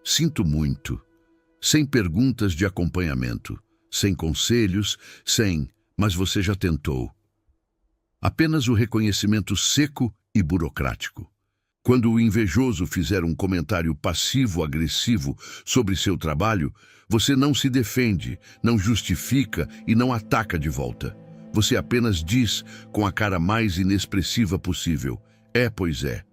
Sinto muito. Sem perguntas de acompanhamento. Sem conselhos. Mas você já tentou. Apenas o reconhecimento seco e burocrático. Quando o invejoso fizer um comentário passivo-agressivo sobre seu trabalho, você não se defende, não justifica e não ataca de volta. Você apenas diz, com a cara mais inexpressiva possível, pois é,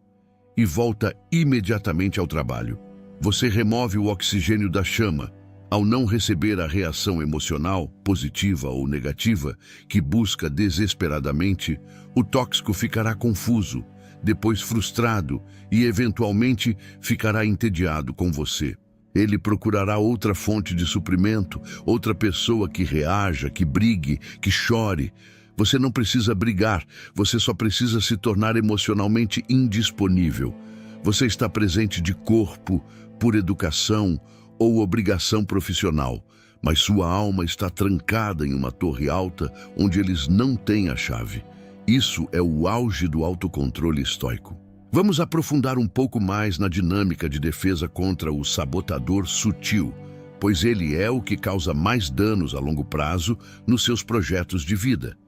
e volta imediatamente ao trabalho. Você remove o oxigênio da chama. Ao não receber a reação emocional, positiva ou negativa, que busca desesperadamente, o tóxico ficará confuso, depois frustrado e, eventualmente, ficará entediado com você. Ele procurará outra fonte de suprimento, outra pessoa que reaja, que brigue, que chore. Você não precisa brigar, você só precisa se tornar emocionalmente indisponível. Você está presente de corpo, por educação ou obrigação profissional, mas sua alma está trancada em uma torre alta onde eles não têm a chave. Isso é o auge do autocontrole estoico. Vamos aprofundar um pouco mais na dinâmica de defesa contra o sabotador sutil, pois ele é o que causa mais danos a longo prazo nos seus projetos de vida.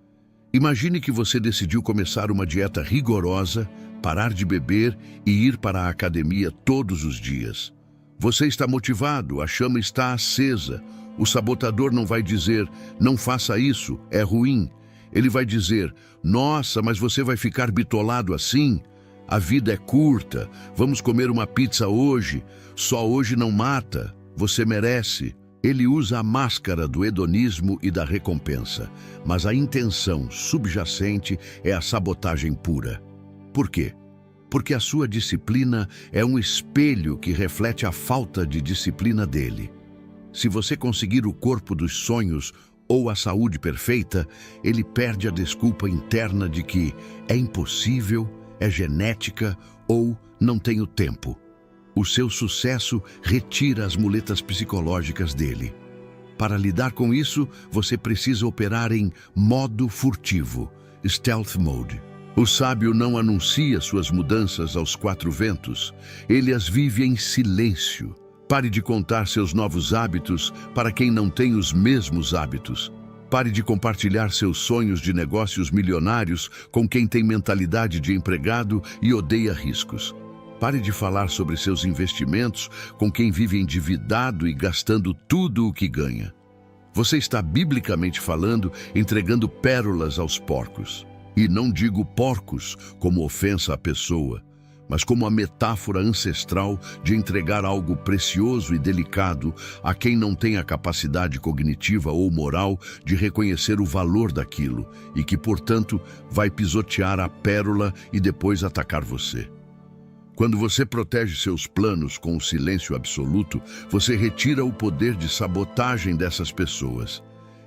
Imagine que você decidiu começar uma dieta rigorosa, parar de beber e ir para a academia todos os dias. Você está motivado, a chama está acesa. O sabotador não vai dizer, não faça isso, é ruim. Ele vai dizer, nossa, mas você vai ficar bitolado assim? A vida é curta, vamos comer uma pizza hoje, só hoje não mata, você merece. Ele usa a máscara do hedonismo e da recompensa, mas a intenção subjacente é a sabotagem pura. Por quê? Porque a sua disciplina é um espelho que reflete a falta de disciplina dele. Se você conseguir o corpo dos sonhos ou a saúde perfeita, ele perde a desculpa interna de que é impossível, é genética ou não tenho tempo. O seu sucesso retira as muletas psicológicas dele. Para lidar com isso, você precisa operar em modo furtivo, stealth mode. O sábio não anuncia suas mudanças aos quatro ventos, ele as vive em silêncio. Pare de contar seus novos hábitos para quem não tem os mesmos hábitos. Pare de compartilhar seus sonhos de negócios milionários com quem tem mentalidade de empregado e odeia riscos. Pare de falar sobre seus investimentos com quem vive endividado e gastando tudo o que ganha. Você está, biblicamente falando, entregando pérolas aos porcos. E não digo porcos como ofensa à pessoa, mas como a metáfora ancestral de entregar algo precioso e delicado a quem não tem a capacidade cognitiva ou moral de reconhecer o valor daquilo e que, portanto, vai pisotear a pérola e depois atacar você. Quando você protege seus planos com o silêncio absoluto, você retira o poder de sabotagem dessas pessoas.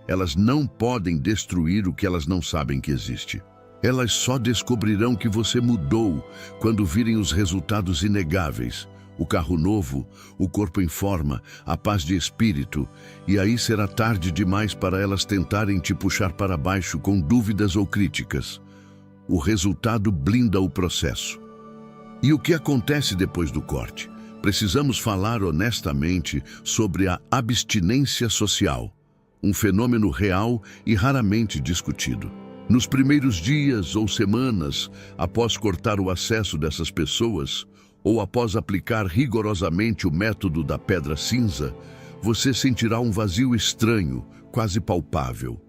Elas não podem destruir o que elas não sabem que existe. Elas só descobrirão que você mudou quando virem os resultados inegáveis, o carro novo, o corpo em forma, a paz de espírito, e aí será tarde demais para elas tentarem te puxar para baixo com dúvidas ou críticas. O resultado blinda o processo. E o que acontece depois do corte? Precisamos falar honestamente sobre a abstinência social, um fenômeno real e raramente discutido. Nos primeiros dias ou semanas, após cortar o acesso dessas pessoas, ou após aplicar rigorosamente o método da pedra cinza, você sentirá um vazio estranho, quase palpável.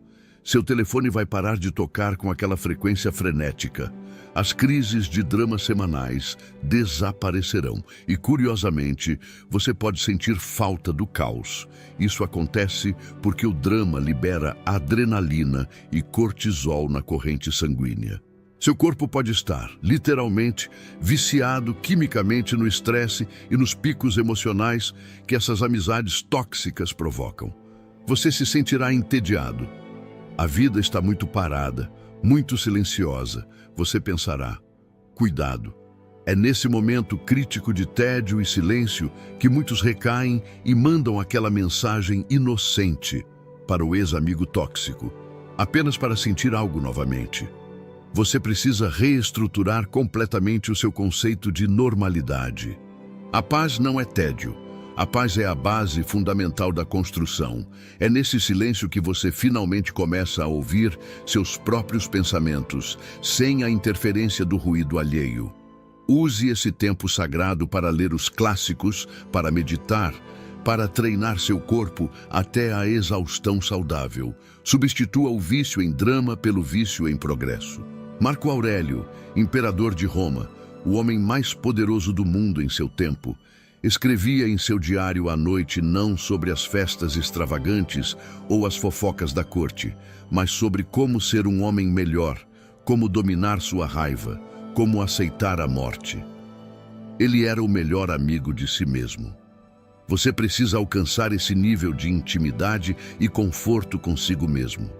Seu telefone vai parar de tocar com aquela frequência frenética. As crises de drama semanais desaparecerão e, curiosamente, você pode sentir falta do caos. Isso acontece porque o drama libera adrenalina e cortisol na corrente sanguínea. Seu corpo pode estar, literalmente, viciado quimicamente no estresse e nos picos emocionais que essas amizades tóxicas provocam. Você se sentirá entediado. A vida está muito parada, muito silenciosa. Você pensará, cuidado. É nesse momento crítico de tédio e silêncio que muitos recaem e mandam aquela mensagem inocente para o ex-amigo tóxico, apenas para sentir algo novamente. Você precisa reestruturar completamente o seu conceito de normalidade. A paz não é tédio. A paz é a base fundamental da construção. É nesse silêncio que você finalmente começa a ouvir seus próprios pensamentos, sem a interferência do ruído alheio. Use esse tempo sagrado para ler os clássicos, para meditar, para treinar seu corpo até a exaustão saudável. Substitua o vício em drama pelo vício em progresso. Marco Aurélio, imperador de Roma, o homem mais poderoso do mundo em seu tempo, escrevia em seu diário à noite não sobre as festas extravagantes ou as fofocas da corte, mas sobre como ser um homem melhor, como dominar sua raiva, como aceitar a morte. Ele era o melhor amigo de si mesmo. Você precisa alcançar esse nível de intimidade e conforto consigo mesmo.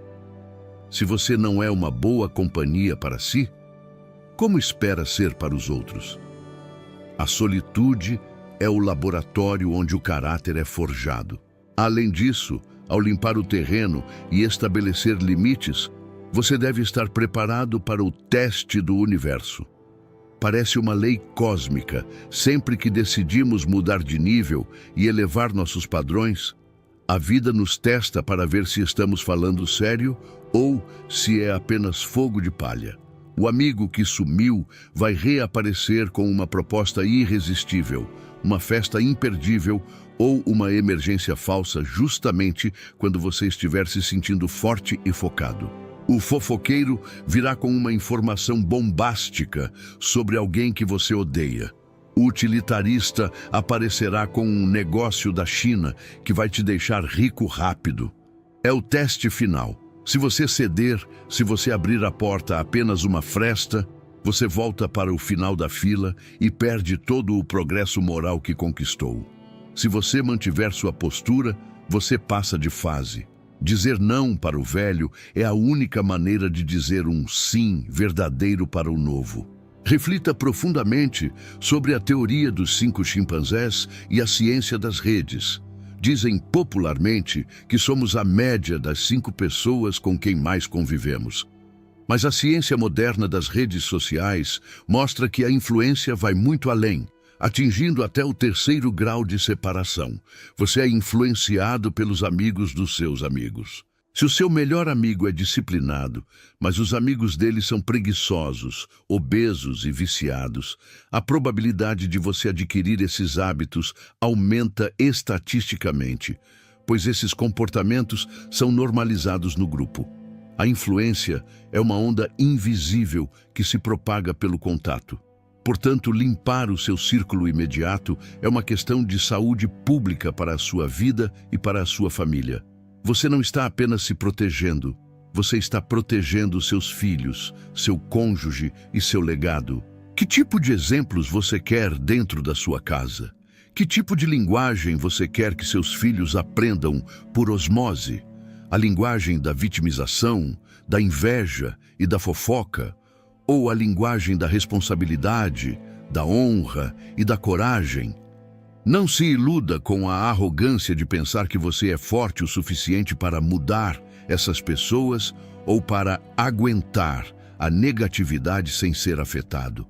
Se você não é uma boa companhia para si, como espera ser para os outros? A solitude é o laboratório onde o caráter é forjado. Além disso, ao limpar o terreno e estabelecer limites, você deve estar preparado para o teste do universo. Parece uma lei cósmica. Sempre que decidimos mudar de nível e elevar nossos padrões, a vida nos testa para ver se estamos falando sério ou se é apenas fogo de palha. O amigo que sumiu vai reaparecer com uma proposta irresistível, uma festa imperdível ou uma emergência falsa justamente quando você estiver se sentindo forte e focado. O fofoqueiro virá com uma informação bombástica sobre alguém que você odeia. O utilitarista aparecerá com um negócio da China que vai te deixar rico rápido. É o teste final. Se você ceder, se você abrir a porta a apenas uma fresta, você volta para o final da fila e perde todo o progresso moral que conquistou. Se você mantiver sua postura, você passa de fase. Dizer não para o velho é a única maneira de dizer um sim verdadeiro para o novo. Reflita profundamente sobre a teoria dos 5 chimpanzés e a ciência das redes. Dizem popularmente que somos a média das 5 pessoas com quem mais convivemos. Mas a ciência moderna das redes sociais mostra que a influência vai muito além, atingindo até o 3º grau de separação. Você é influenciado pelos amigos dos seus amigos. Se o seu melhor amigo é disciplinado, mas os amigos dele são preguiçosos, obesos e viciados, a probabilidade de você adquirir esses hábitos aumenta estatisticamente, pois esses comportamentos são normalizados no grupo. A influência é uma onda invisível que se propaga pelo contato. Portanto, limpar o seu círculo imediato é uma questão de saúde pública para a sua vida e para a sua família. Você não está apenas se protegendo, você está protegendo seus filhos, seu cônjuge e seu legado. Que tipo de exemplos você quer dentro da sua casa? Que tipo de linguagem você quer que seus filhos aprendam por osmose? A linguagem da vitimização, da inveja e da fofoca? Ou a linguagem da responsabilidade, da honra e da coragem? Não se iluda com a arrogância de pensar que você é forte o suficiente para mudar essas pessoas ou para aguentar a negatividade sem ser afetado.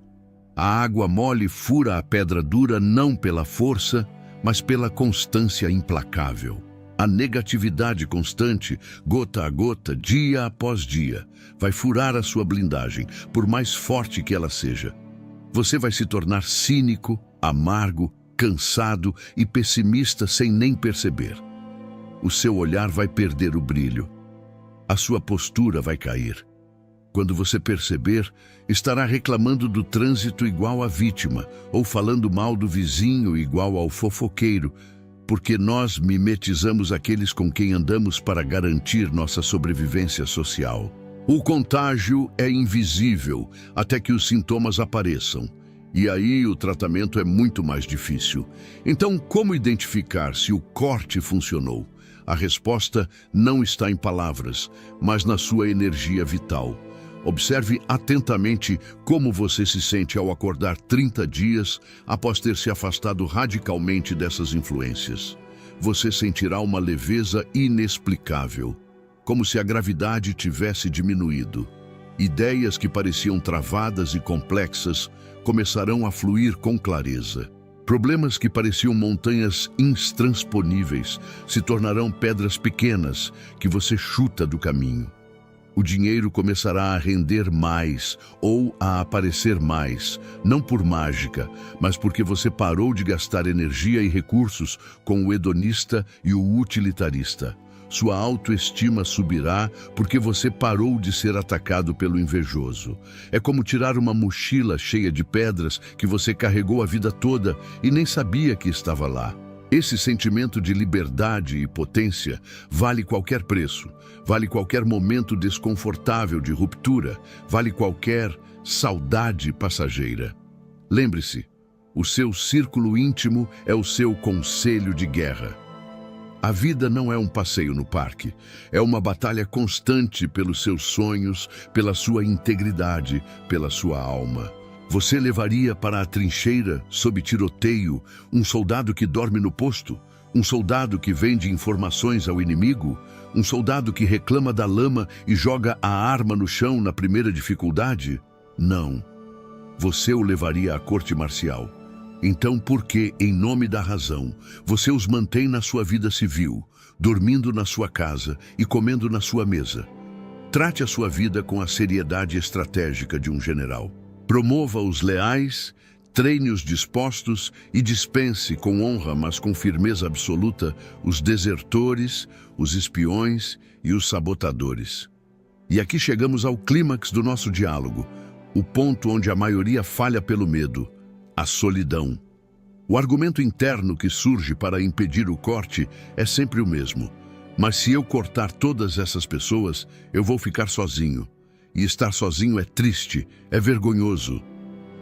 A água mole fura a pedra dura não pela força, mas pela constância implacável. A negatividade constante, gota a gota, dia após dia, vai furar a sua blindagem, por mais forte que ela seja. Você vai se tornar cínico, amargo, cansado e pessimista sem nem perceber. O seu olhar vai perder o brilho. A sua postura vai cair. Quando você perceber, estará reclamando do trânsito igual à vítima, ou falando mal do vizinho igual ao fofoqueiro, porque nós mimetizamos aqueles com quem andamos para garantir nossa sobrevivência social. O contágio é invisível até que os sintomas apareçam. E aí o tratamento é muito mais difícil. Então, como identificar se o corte funcionou? A resposta não está em palavras, mas na sua energia vital. Observe atentamente como você se sente ao acordar 30 dias após ter se afastado radicalmente dessas influências. Você sentirá uma leveza inexplicável, como se a gravidade tivesse diminuído. Ideias que pareciam travadas e complexas começarão a fluir com clareza. Problemas que pareciam montanhas intransponíveis se tornarão pedras pequenas que você chuta do caminho. O dinheiro começará a render mais ou a aparecer mais, não por mágica, mas porque você parou de gastar energia e recursos com o hedonista e o utilitarista. Sua autoestima subirá porque você parou de ser atacado pelo invejoso. É como tirar uma mochila cheia de pedras que você carregou a vida toda e nem sabia que estava lá. Esse sentimento de liberdade e potência vale qualquer preço, vale qualquer momento desconfortável de ruptura, vale qualquer saudade passageira. Lembre-se, o seu círculo íntimo é o seu conselho de guerra. A vida não é um passeio no parque, é uma batalha constante pelos seus sonhos, pela sua integridade, pela sua alma. Você levaria para a trincheira, sob tiroteio, um soldado que dorme no posto? Um soldado que vende informações ao inimigo? Um soldado que reclama da lama e joga a arma no chão na primeira dificuldade? Não. Você o levaria à corte marcial. Então, por que, em nome da razão, você os mantém na sua vida civil, dormindo na sua casa e comendo na sua mesa? Trate a sua vida com a seriedade estratégica de um general. Promova os leais, treine os dispostos e dispense com honra, mas com firmeza absoluta, os desertores, os espiões e os sabotadores. E aqui chegamos ao clímax do nosso diálogo, o ponto onde a maioria falha pelo medo. A solidão. O argumento interno que surge para impedir o corte é sempre o mesmo. Mas se eu cortar todas essas pessoas, eu vou ficar sozinho. E estar sozinho é triste, é vergonhoso.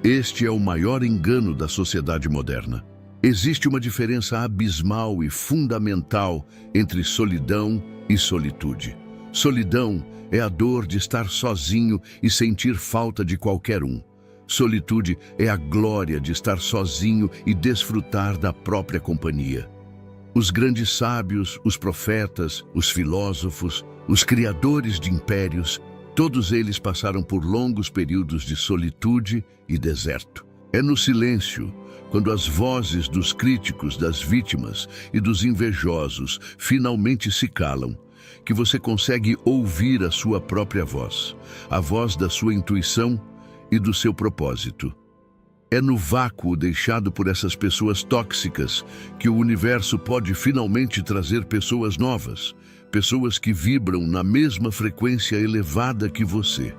Este é o maior engano da sociedade moderna. Existe uma diferença abismal e fundamental entre solidão e solitude. Solidão é a dor de estar sozinho e sentir falta de qualquer um. Solitude é a glória de estar sozinho e desfrutar da própria companhia. Os grandes sábios, os profetas, os filósofos, os criadores de impérios, todos eles passaram por longos períodos de solitude e deserto. É no silêncio, quando as vozes dos críticos, das vítimas e dos invejosos finalmente se calam, que você consegue ouvir a sua própria voz, a voz da sua intuição e do seu propósito. É no vácuo deixado por essas pessoas tóxicas que o universo pode finalmente trazer pessoas novas, pessoas que vibram na mesma frequência elevada que você.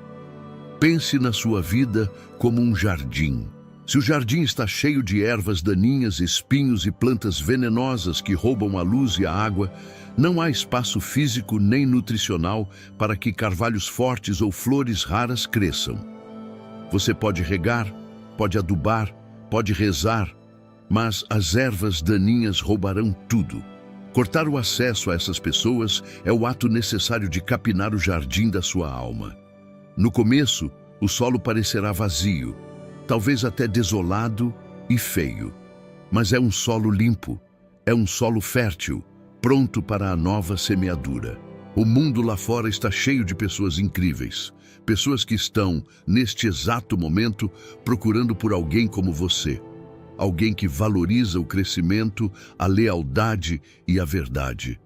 Pense na sua vida como um jardim. Se o jardim está cheio de ervas daninhas, espinhos e plantas venenosas que roubam a luz e a água, não há espaço físico nem nutricional para que carvalhos fortes ou flores raras cresçam. Você pode regar, pode adubar, pode rezar, mas as ervas daninhas roubarão tudo. Cortar o acesso a essas pessoas é o ato necessário de capinar o jardim da sua alma. No começo, o solo parecerá vazio, talvez até desolado e feio. Mas é um solo limpo, é um solo fértil, pronto para a nova semeadura. O mundo lá fora está cheio de pessoas incríveis, pessoas que estão, neste exato momento, procurando por alguém como você. Alguém que valoriza o crescimento, a lealdade e a verdade.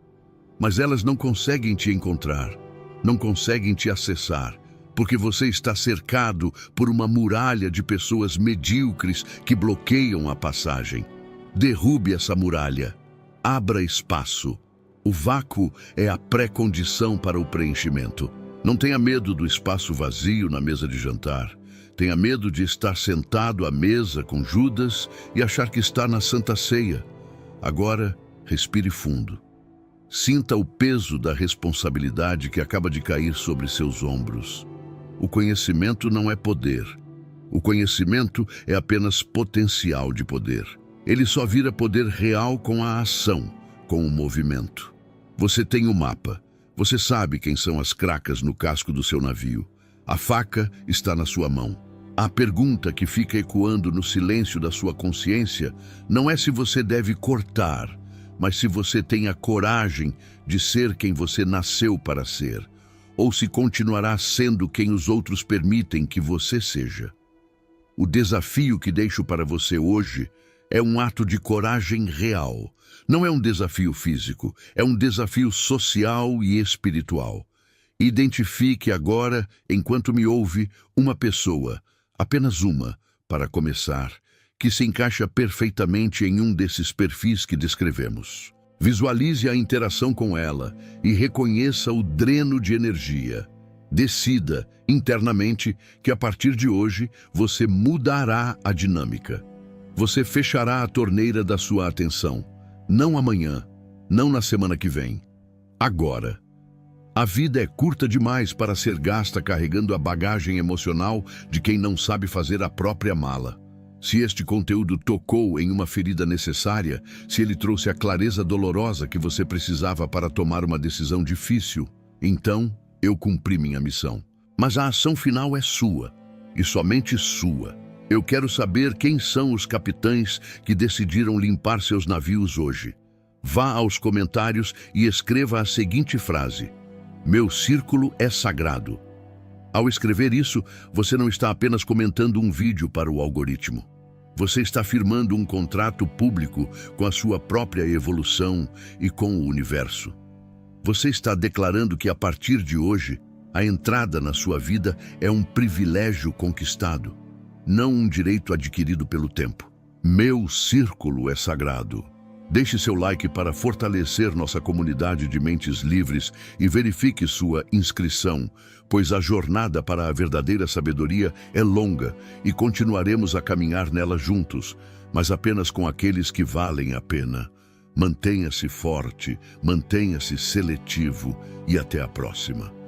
Mas elas não conseguem te encontrar, não conseguem te acessar, porque você está cercado por uma muralha de pessoas medíocres que bloqueiam a passagem. Derrube essa muralha, abra espaço. O vácuo é a pré-condição para o preenchimento. Não tenha medo do espaço vazio na mesa de jantar. Tenha medo de estar sentado à mesa com Judas e achar que está na Santa Ceia. Agora, respire fundo. Sinta o peso da responsabilidade que acaba de cair sobre seus ombros. O conhecimento não é poder. O conhecimento é apenas potencial de poder. Ele só vira poder real com a ação, com o movimento. Você tem o mapa. Você sabe quem são as cracas no casco do seu navio. A faca está na sua mão. A pergunta que fica ecoando no silêncio da sua consciência não é se você deve cortar, mas se você tem a coragem de ser quem você nasceu para ser, ou se continuará sendo quem os outros permitem que você seja. O desafio que deixo para você hoje é um ato de coragem real. Não é um desafio físico, é um desafio social e espiritual. Identifique agora, enquanto me ouve, uma pessoa, apenas uma, para começar, que se encaixa perfeitamente em um desses perfis que descrevemos. Visualize a interação com ela e reconheça o dreno de energia. Decida, internamente, que a partir de hoje você mudará a dinâmica. Você fechará a torneira da sua atenção. Não amanhã, não na semana que vem. Agora. A vida é curta demais para ser gasta carregando a bagagem emocional de quem não sabe fazer a própria mala. Se este conteúdo tocou em uma ferida necessária, se ele trouxe a clareza dolorosa que você precisava para tomar uma decisão difícil, então eu cumpri minha missão. Mas a ação final é sua, e somente sua. Eu quero saber quem são os capitães que decidiram limpar seus navios hoje. Vá aos comentários e escreva a seguinte frase: meu círculo é sagrado. Ao escrever isso, você não está apenas comentando um vídeo para o algoritmo. Você está firmando um contrato público com a sua própria evolução e com o universo. Você está declarando que a partir de hoje, a entrada na sua vida é um privilégio conquistado, não um direito adquirido pelo tempo. Meu círculo é sagrado. Deixe seu like para fortalecer nossa comunidade de mentes livres e verifique sua inscrição, pois a jornada para a verdadeira sabedoria é longa e continuaremos a caminhar nela juntos, mas apenas com aqueles que valem a pena. Mantenha-se forte, mantenha-se seletivo e até a próxima.